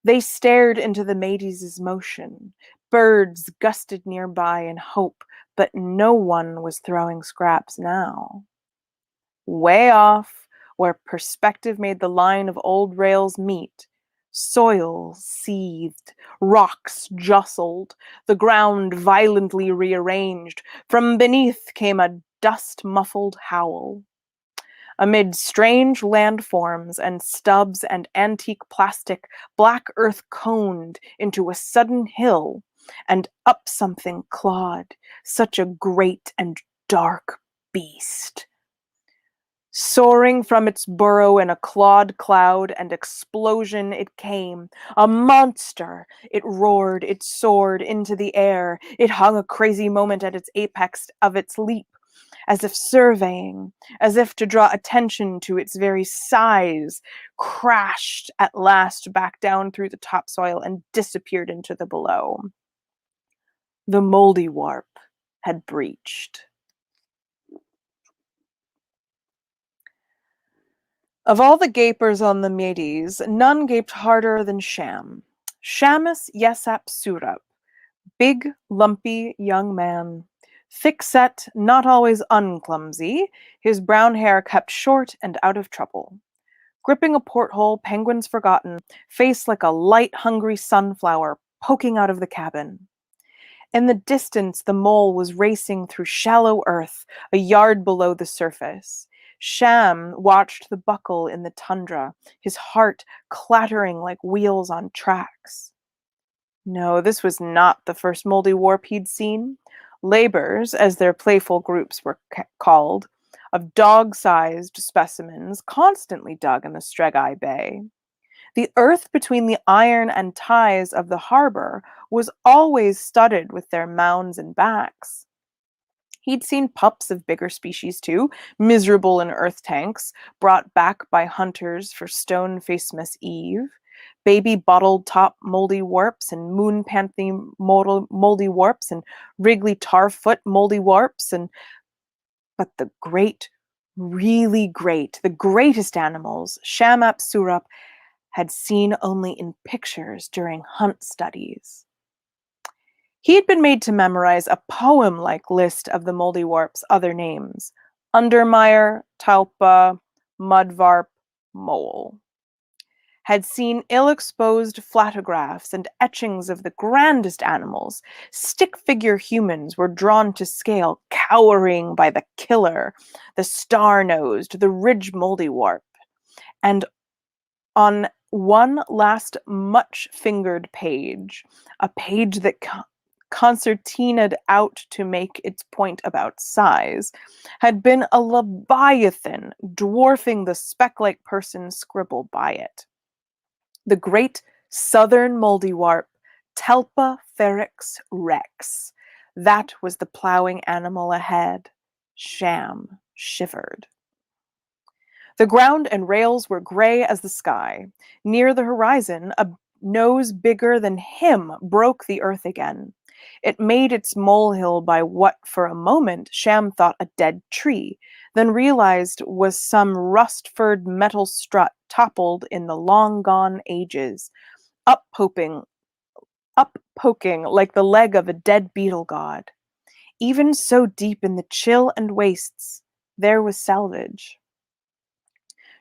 Speaker 1: They stared into the Mateys' motion. Birds gusted nearby in hope, but no one was throwing scraps now. Way off, where perspective made the line of old rails meet, soil seethed, rocks jostled, the ground violently rearranged. From beneath came a dust-muffled howl. Amid strange landforms and stubs and antique plastic, black earth coned into a sudden hill, and up something clawed, such a great and dark beast. Soaring from its burrow in a clawed cloud and explosion it came, a monster. It roared, it soared into the air, it hung a crazy moment at its apex of its leap, as if surveying, as if to draw attention to its very size, crashed at last back down through the topsoil and disappeared into the below. The moldy warp had breached. Of all the gapers on the Medes, none gaped harder than Sham. Shamus Yesap Surup, big, lumpy young man. Thick-set, not always unclumsy, his brown hair kept short and out of trouble. Gripping a porthole, penguins forgotten, face like a light-hungry sunflower poking out of the cabin. In the distance, the mole was racing through shallow earth, a yard below the surface. Sham watched the buckle in the tundra, his heart clattering like wheels on tracks. No, this was not the first moldy warp he'd seen. Labors, as their playful groups were called, of dog-sized specimens constantly dug in the Stregai Bay. The earth between the iron and ties of the harbor was always studded with their mounds and backs. He'd seen pups of bigger species too, miserable in earth tanks, brought back by hunters for stone-faced Eve, baby bottled-top moldy warps and moon panthy moldy warps and wriggly tarfoot moldy warps, but the great, really great, the greatest animals Shamap Surup had seen only in pictures during hunt studies. He had been made to memorize a poem-like list of the moldy warp's other names: Undermire, Talpa, Mudvarp, Mole. Had seen ill-exposed flatographs and etchings of the grandest animals. Stick-figure humans were drawn to scale, cowering by the killer, the star-nosed, the ridge moldy warp. And on one last much-fingered page, a page that concertinaed out to make its point about size, had been a leviathan dwarfing the speck-like person scribbled by it. The great southern moldy warp, Telpa Ferrex Rex. That was the plowing animal ahead. Sham shivered. The ground and rails were gray as the sky. Near the horizon, a nose bigger than him broke the earth again. It made its molehill by what, for a moment, Sham thought a dead tree, then realized was some rust-furred metal strut toppled in the long-gone ages, up-poking like the leg of a dead beetle god. Even so deep in the chill and wastes, there was salvage.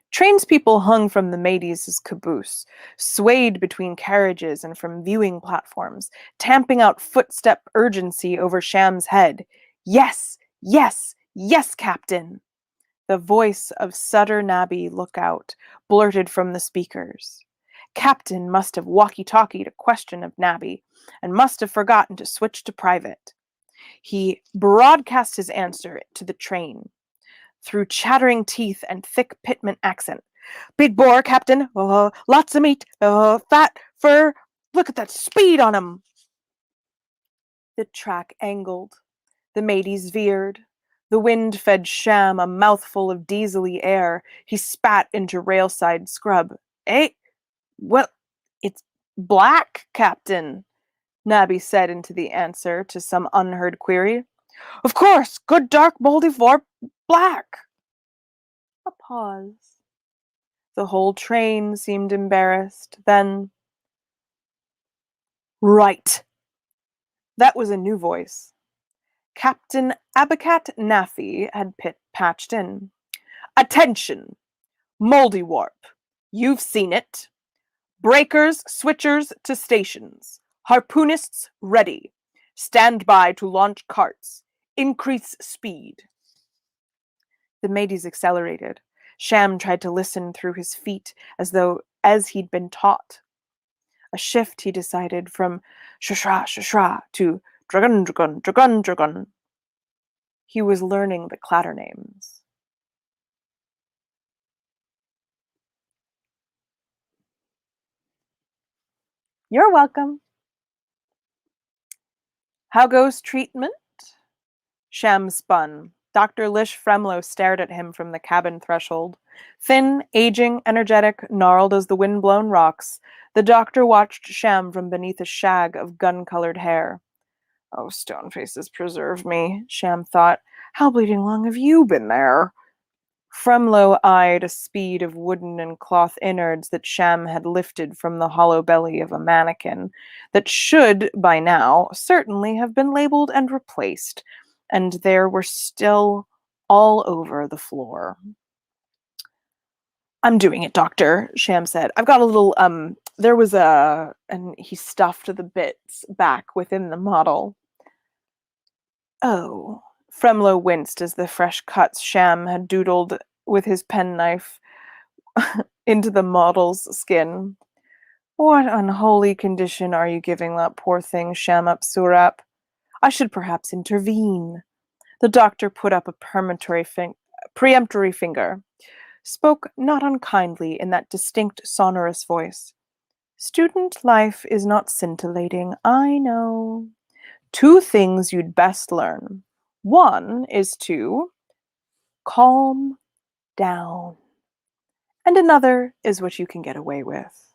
Speaker 1: Trainspeople hung from the Mateys' caboose, swayed between carriages and from viewing platforms, tamping out footstep urgency over Sham's head. Yes, yes, yes, Captain! The voice of Sutter Nabby Lookout blurted from the speakers. Captain must have walkie-talkied a question of Nabby, and must have forgotten to switch to private. He broadcast his answer to the train, through chattering teeth and thick Pitman accent. Big boar, Captain. Lots of meat. Fat, fur. Look at that speed on him. The track angled.
Speaker 2: The mateys veered. The wind fed Sham a mouthful of diesely air. He spat into railside scrub. Eh? Well, it's black, Captain, Nabby said into the answer to some unheard query. Of course, good dark moldy vorp black. A pause. The whole train seemed embarrassed. Then, right. That was a new voice. Captain Abacat Naffy had patched in. Attention! Moldywarp. You've seen it. Breakers, switchers to stations. Harpoonists ready. Stand by to launch carts. Increase speed. The mateys accelerated. Sham tried to listen through his feet as he'd been taught. A shift, he decided, from shashra shashra to dragon dragon dragon dragon. He was learning the clatter names. You're welcome. How goes treatment? Sham spun. Dr. Lish Fremlow stared at him from the cabin threshold. Thin, aging, energetic, gnarled as the wind-blown rocks, the doctor watched Sham from beneath a shag of gun-colored hair. Oh, stone faces preserve me, Sham thought. How bleeding long have you been there? Fremlow eyed a speed of wooden and cloth innards that Sham had lifted from the hollow belly of a mannequin that should, by now, certainly have been labeled and replaced, and there were still all over the floor. I'm doing it, Doctor, Sham said. I've got a little, there was and he stuffed the bits back within the model. Oh, Fremlow winced as the fresh cuts Sham had doodled with his penknife into the model's skin. What unholy condition are you giving that poor thing, Shamup Surap? I should perhaps intervene. The doctor put up a peremptory finger, spoke not unkindly in that distinct, sonorous voice. Student life is not scintillating, I know. 2 things you'd best learn. One is to calm down. And another is what you can get away with.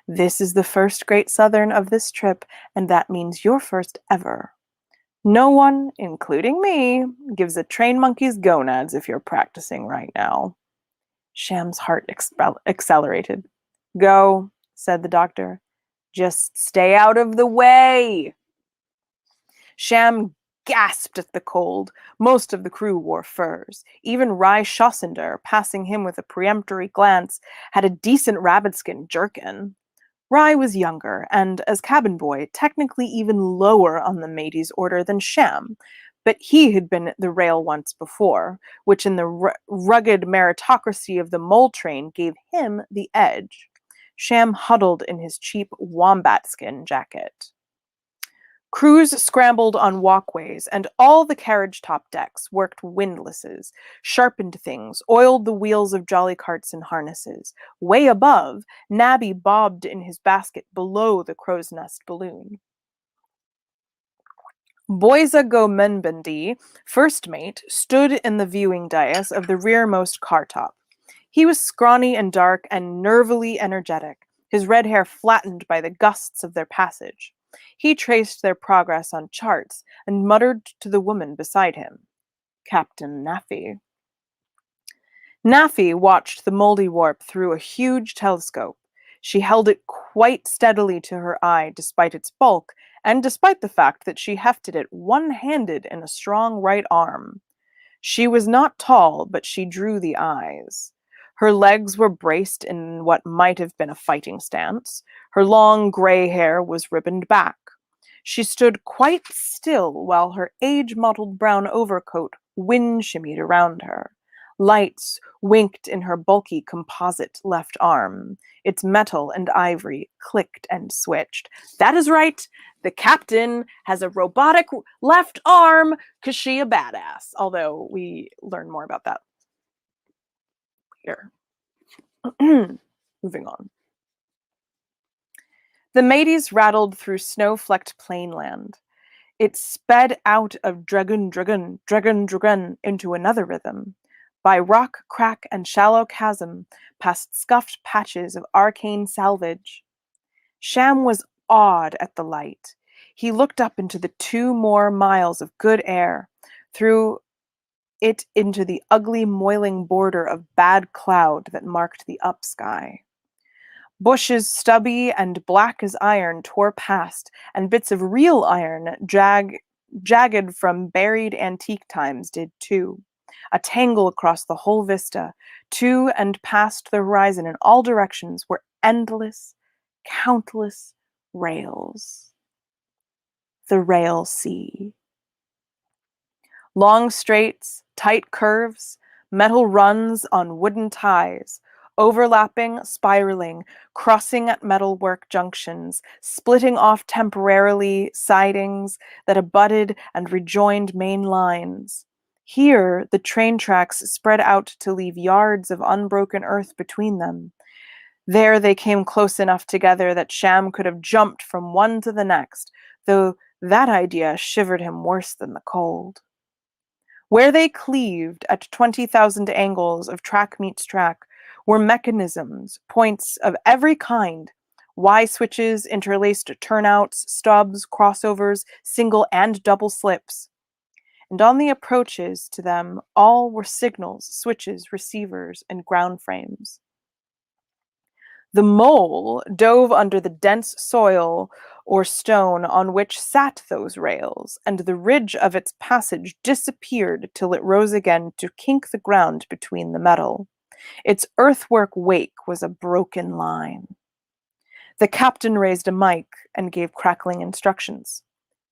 Speaker 2: This is the first Great Southern of this trip, and that means your first ever. No one, including me, gives a train monkey's gonads if you're practicing right now. Sham's heart accelerated. Go, said the doctor. Just stay out of the way. Sham gasped at the cold. Most of the crew wore furs. Even Rye Schossender, passing him with a peremptory glance, had a decent rabbitskin jerkin. Rye was younger, and, as cabin boy, technically even lower on the mateys' order than Sham, but he had been at the rail once before, which in the rugged meritocracy of the mole train gave him the edge. Sham huddled in his cheap wombat skin jacket. Crews scrambled on walkways, and all the carriage top decks worked windlasses, sharpened things, oiled the wheels of jolly carts and harnesses. Way above, Nabby bobbed in his basket below the crow's nest balloon. Boyza Gomenbandi, first mate, stood in the viewing dais of the rearmost car top. He was scrawny and dark and nervily energetic, his red hair flattened by the gusts of their passage. He traced their progress on charts and muttered to the woman beside him, Captain Naffy. Naffy watched the Moldywarp through a huge telescope. She held it quite steadily to her eye despite its bulk, and despite the fact that she hefted it one-handed in a strong right arm. She was not tall, but she drew the eyes. Her legs were braced in what might have been a fighting stance. Her long gray hair was ribboned back. She stood quite still while her age-mottled brown overcoat wind-shimmied around her. Lights winked in her bulky composite left arm. Its metal and ivory clicked and switched. That is right, the captain has a robotic left arm because she a badass, although we learn more about that later. Moving on. The mateys rattled through snow-flecked plainland. It sped out of dragun, dragun, dragun, dragun into another rhythm, by rock, crack, and shallow chasm, past scuffed patches of arcane salvage. Sham was awed at the light. He looked up into the 2 more miles of good air, through it into the ugly, moiling border of bad cloud that marked the up sky. Bushes stubby and black as iron tore past, and bits of real iron, jagged from buried antique times, did too. A tangle across the whole vista, to and past the horizon in all directions, were endless, countless rails. The Railsea. Long straights, tight curves, metal runs on wooden ties, overlapping, spiraling, crossing at metalwork junctions, splitting off temporarily sidings that abutted and rejoined main lines. Here, the train tracks spread out to leave yards of unbroken earth between them. There they came close enough together that Sham could have jumped from one to the next, though that idea shivered him worse than the cold. Where they cleaved at 20,000 angles of track meets track were mechanisms, points of every kind, Y-switches, interlaced turnouts, stubs, crossovers, single and double slips. And on the approaches to them all were signals, switches, receivers, and ground frames. The mole dove under the dense soil or stone on which sat those rails, and the ridge of its passage disappeared till it rose again to kink the ground between the metal. Its earthwork wake was a broken line. The captain raised a mic and gave crackling instructions.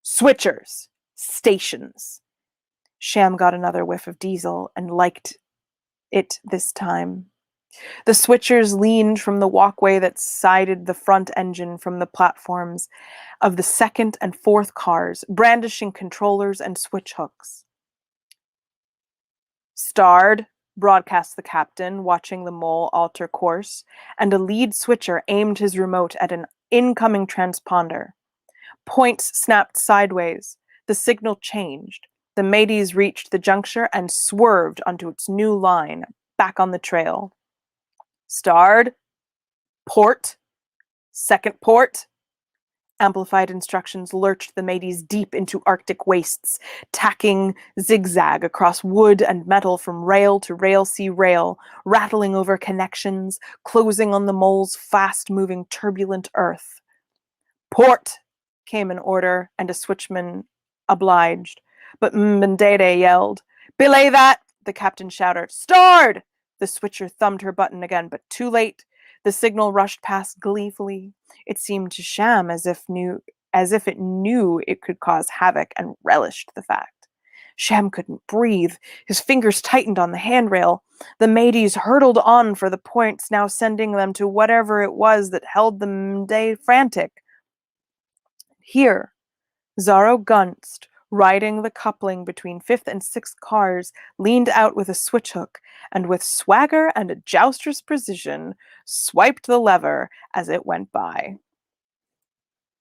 Speaker 2: Switchers! Stations! Sham got another whiff of diesel and liked it this time. The switchers leaned from the walkway that sided the front engine from the platforms of the second and fourth cars, brandishing controllers and switch hooks. Starred, broadcast the captain, watching the mole alter course, and a lead switcher aimed his remote at an incoming transponder. Points snapped sideways. The signal changed. The mateys reached the juncture and swerved onto its new line, back on the trail. Starred, port, second port. Amplified instructions lurched the mateys deep into Arctic wastes, tacking zigzag across wood and metal from rail to Railsea rail, rattling over connections, closing on the mole's fast-moving turbulent earth. Port, came an order, and a switchman obliged. But Mbendede yelled. Belay that, the captain shouted. Starred! The switcher thumbed her button again, but too late. The signal rushed past gleefully. It seemed to Sham as if it knew it could cause havoc and relished the fact. Sham couldn't breathe. His fingers tightened on the handrail. The mateys hurtled on for the points, now sending them to whatever it was that held them frantic. Here, Zaro Gunst, riding the coupling between fifth and sixth cars, leaned out with a switch hook, and with swagger and a jouster's precision, swiped the lever as it went by.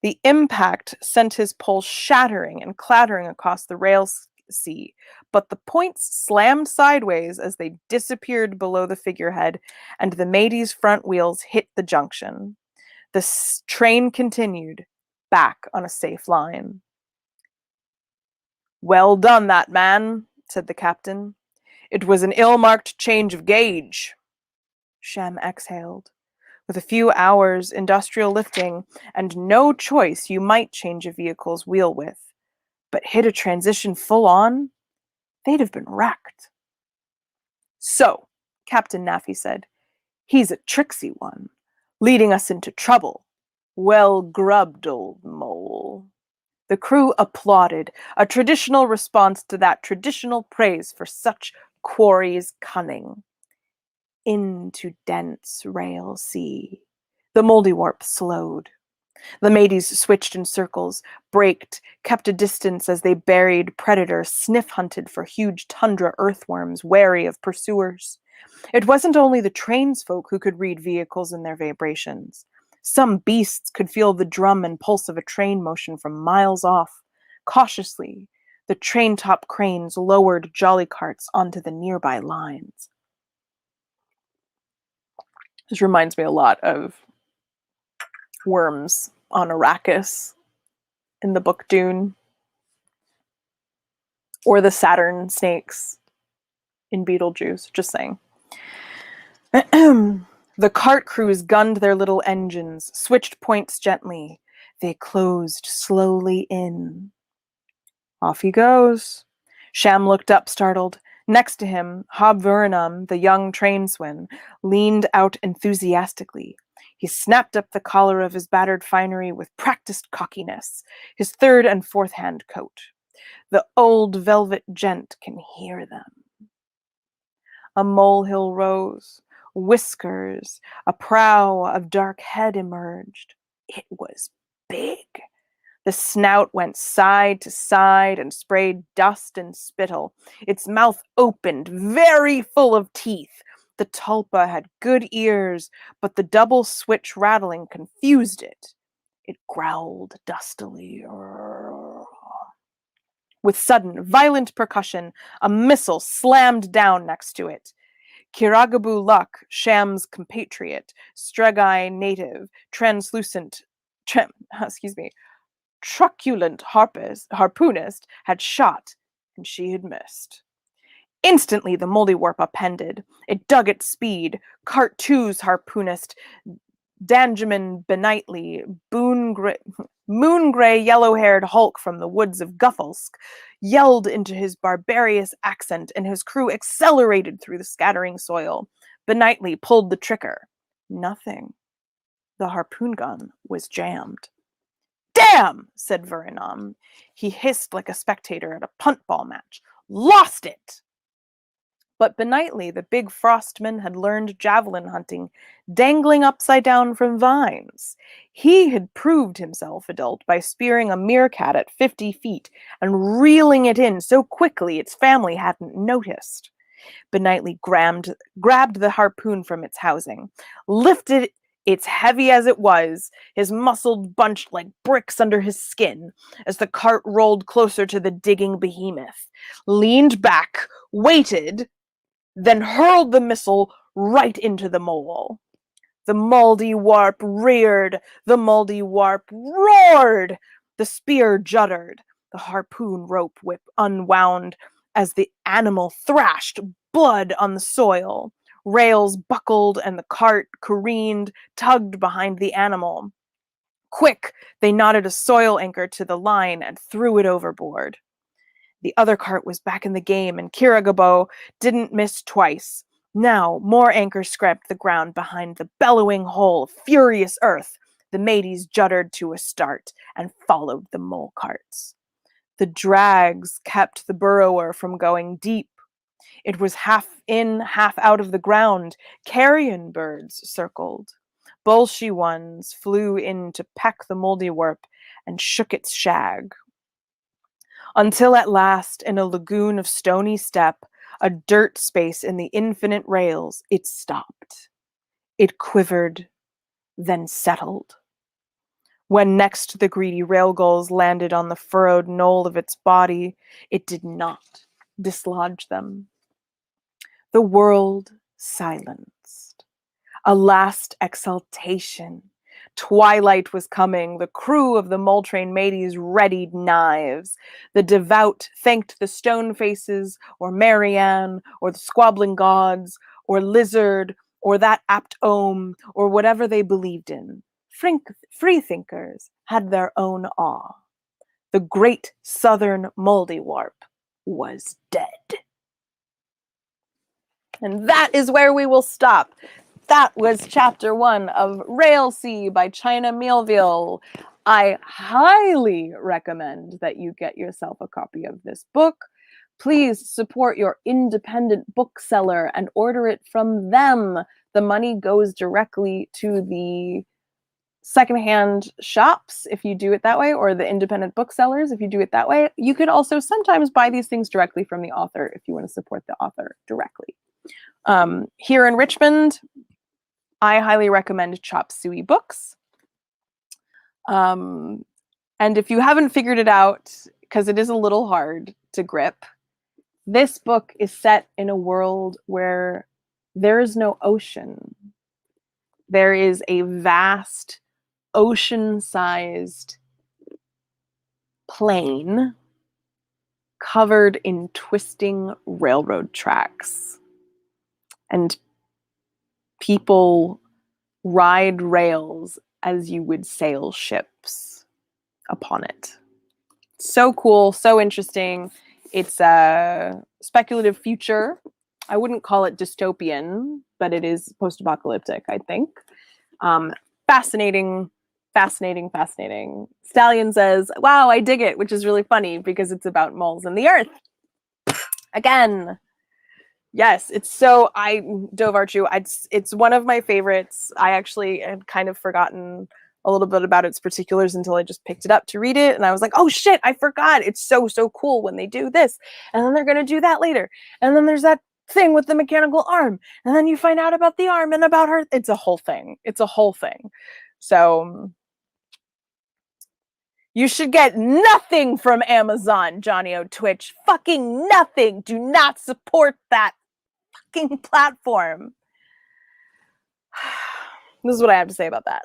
Speaker 2: The impact sent his pole shattering and clattering across the Railsea, but the points slammed sideways as they disappeared below the figurehead, and the mateys' front wheels hit the junction. The train continued, back on a safe line. Well done, that man, said the captain. It was an ill-marked change of gauge. Sham exhaled. With a few hours' industrial lifting and no choice, you might change a vehicle's wheel width. But hit a transition full on? They'd have been wrecked. So, Captain Naffy said, he's a tricksy one, leading us into trouble. Well grubbed, old mole. The crew applauded, a traditional response to that traditional praise for such quarry's cunning. Into dense Railsea. The Mouldywarp slowed. The mateys switched in circles, braked, kept a distance as they buried predator, sniff-hunted for huge tundra earthworms, wary of pursuers. It wasn't only the train's folk who could read vehicles and their vibrations. Some beasts could feel the drum and pulse of a train motion from miles off. Cautiously, the train-top cranes lowered jolly carts onto the nearby lines. This reminds me a lot of worms on Arrakis in the book Dune, or the Saturn snakes in Beetlejuice, just saying. The cart crews gunned their little engines, switched points gently. They closed slowly in. Off he goes. Sham looked up, startled. Next to him, Hob Vuranum, the young trainswin, leaned out enthusiastically. He snapped up the collar of his battered finery with practiced cockiness, his third and fourth hand coat. The old velvet gent can hear them. A molehill rose, whiskers, a prow of dark head emerged. It was big. The snout went side to side and sprayed dust and spittle. Its mouth opened, very full of teeth. The tulpa had good ears, but the double switch rattling confused it. It growled dustily. With sudden, violent percussion, a missile slammed down next to it. Kiragabu Luck, Sham's compatriot, Stregai native, truculent harpoonist, had shot, and she had missed. Instantly, the Mouldywarp upended. It dug its speed. Cart Two's harpoonist, Danjamin Benightly, moon-gray, yellow-haired hulk from the woods of Guffelsk, yelled into his barbarous accent, and his crew accelerated through the scattering soil. Benightly pulled the trigger. Nothing. The harpoon gun was jammed. "Damn!" said Vuranum. He hissed like a spectator at a punt ball match. "Lost it!" But Benightly, the big frostman, had learned javelin hunting, dangling upside down from vines. He had proved himself adult by spearing a meerkat at 50 feet and reeling it in so quickly its family hadn't noticed. Benightly grabbed the harpoon from its housing, lifted it heavy as it was, his muscles bunched like bricks under his skin, as the cart rolled closer to the digging behemoth, leaned back, waited, then hurled the missile right into the mole. The Mouldywarp reared. The Mouldywarp roared. The spear juddered. The harpoon rope whip unwound as the animal thrashed, blood on the soil. Rails buckled and the cart careened, tugged behind the animal. Quick, they knotted a soil anchor to the line and threw it overboard. The other cart was back in the game, and Kiragabo didn't miss twice. Now, more anchors scraped the ground behind the bellowing hole of furious earth. The mateys juddered to a start and followed the mole carts. The drags kept the burrower from going deep. It was half in, half out of the ground. Carrion birds circled. Bolshy ones flew in to peck the Mouldywarp and shook its shag. Until at last, in a lagoon of stony step, a dirt space in the infinite rails, it stopped. It quivered, then settled. When next the greedy railgulls landed on the furrowed knoll of its body, it did not dislodge them. The world silenced. A last exultation. Twilight was coming. The crew of the Moultrain mateys readied knives. The devout thanked the stone faces, or Marianne, or the squabbling gods, or lizard, or that apt ohm, or whatever they believed in. Freethinkers had their own awe. The great southern Mouldywarp was dead. And that is where we will stop. That was chapter 1 of Railsea by China Mielville. I highly recommend that you get yourself a copy of this book. Please support your independent bookseller and order it from them. The money goes directly to the secondhand shops if you do it that way, or the independent booksellers if you do it that way. You could also sometimes buy these things directly from the author if you want to support the author directly. Here in Richmond, I highly recommend Chop Suey Books. And if you haven't figured it out, because it is a little hard to grip. This book is set in a world where there is no ocean. There is a vast ocean-sized plain covered in twisting railroad tracks. And people ride rails as you would sail ships upon it. So cool, so interesting. It's a speculative future. I wouldn't call it dystopian, but it is post-apocalyptic, I think. Fascinating, fascinating, fascinating. Stallion says, wow, I dig it, which is really funny because it's about moles in the earth. Again, yes, it's so, it's one of my favorites. I actually had kind of forgotten a little bit about its particulars until I just picked it up to read it. And I was like, oh shit, I forgot. It's so, so cool when they do this. And then they're going to do that later. And then there's that thing with the mechanical arm. And then you find out about the arm and about her. It's a whole thing. It's a whole thing. So you should get nothing from Amazon, Johnny O Twitch. Fucking nothing. Do not support that fucking platform. This is what I have to say about that.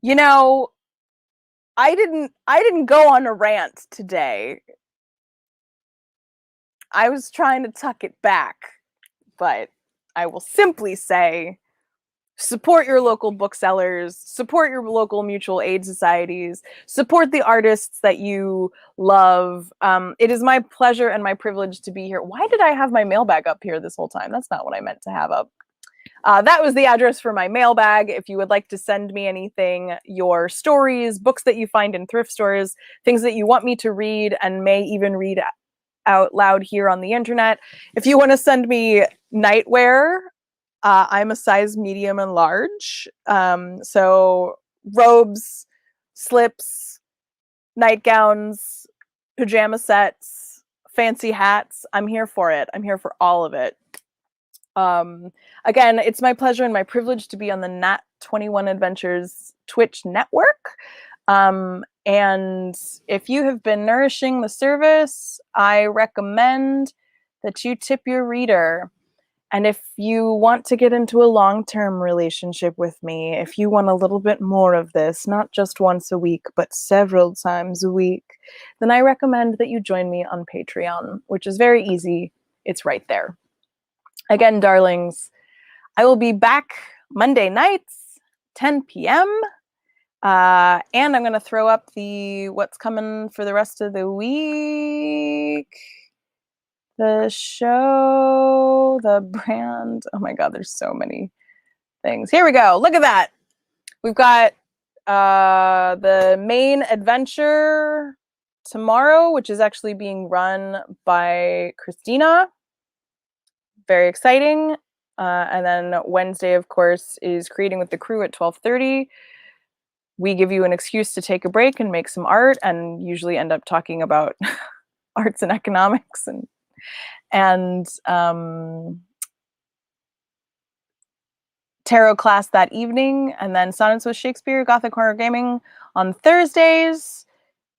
Speaker 2: You know, I didn't go on a rant today. I was trying to tuck it back, but I will simply say support your local booksellers, support your local mutual aid societies, support the artists that you love. It is my pleasure and my privilege to be here. Why did I have my mailbag up here this whole time? That's not what I meant to have up. That was the address for my mailbag. If you would like to send me anything, your stories, books that you find in thrift stores, things that you want me to read and may even read out loud here on the internet. If you want to send me nightwear, I'm a size medium and large. So robes, slips, nightgowns, pajama sets, fancy hats. I'm here for it. I'm here for all of it. Again, it's my pleasure and my privilege to be on the Nat 21 Adventures Twitch network. And if you have been nourishing the service, I recommend that you tip your reader. And if you want to get into a long-term relationship with me, if you want a little bit more of this, not just once a week, but several times a week, then I recommend that you join me on Patreon, which is very easy. It's right there. Again, darlings, I will be back Monday nights, 10 p.m. And I'm going to throw up the what's coming for the rest of the week. The show, the brand. Oh my God, there's so many things. Here we go. Look at that. We've got the main adventure tomorrow, which is actually being run by Christina. Very exciting. And then Wednesday, of course, is Creating with the Crew at 12:30. We give you an excuse to take a break and make some art, and usually end up talking about arts and economics and tarot class that evening, and then Sonnets with Shakespeare, Gothic Horror Gaming on Thursdays.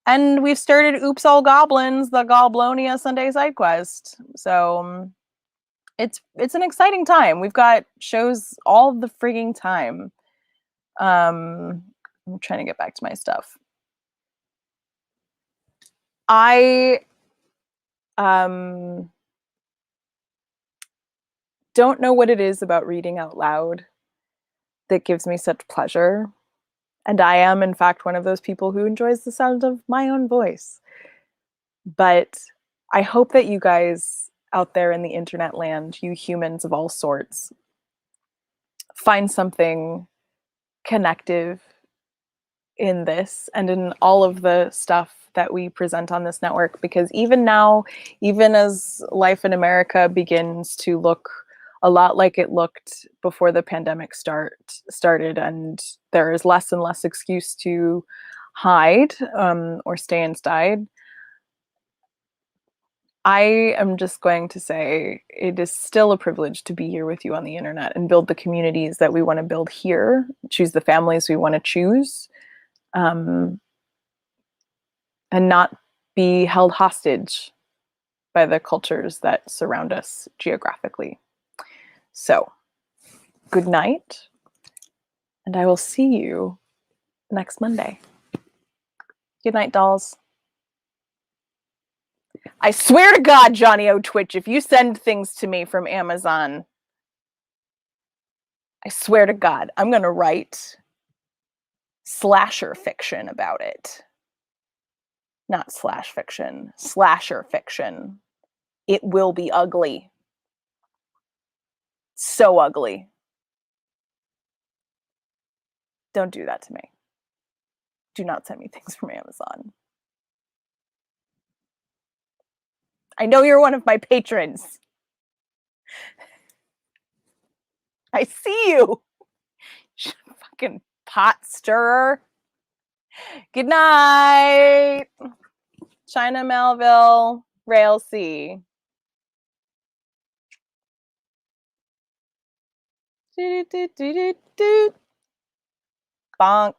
Speaker 2: And we've started Oops All Goblins, the Goblonia Sunday side quest. So it's an exciting time. We've got shows all the frigging time. I'm trying to get back to my stuff. I don't know what it is about reading out loud that gives me such pleasure. And I am, in fact, one of those people who enjoys the sound of my own voice. But I hope that you guys out there in the internet land, you humans of all sorts, find something connective in this and in all of the stuff that we present on this network. Because even now, even as life in America begins to look a lot like it looked before the pandemic started, and there is less and less excuse to hide or stay inside,
Speaker 1: I am just going to say it is still a privilege to be here with you on the internet and build the communities that we want to build here, choose the families we want to choose, and not be held hostage by the cultures that surround us geographically. So, good night, and I will see you next Monday. Good night, dolls. I swear to God, Johnny O. Twitch, if you send things to me from Amazon, I swear to God, I'm going to write slasher fiction about it. Not slash fiction, slasher fiction. It will be ugly. So ugly. Don't do that to me. Do not send me things from Amazon. I know you're one of my patrons. I see you. Fucking pot stirrer. Good night. China Melville, Railsea. Bonk.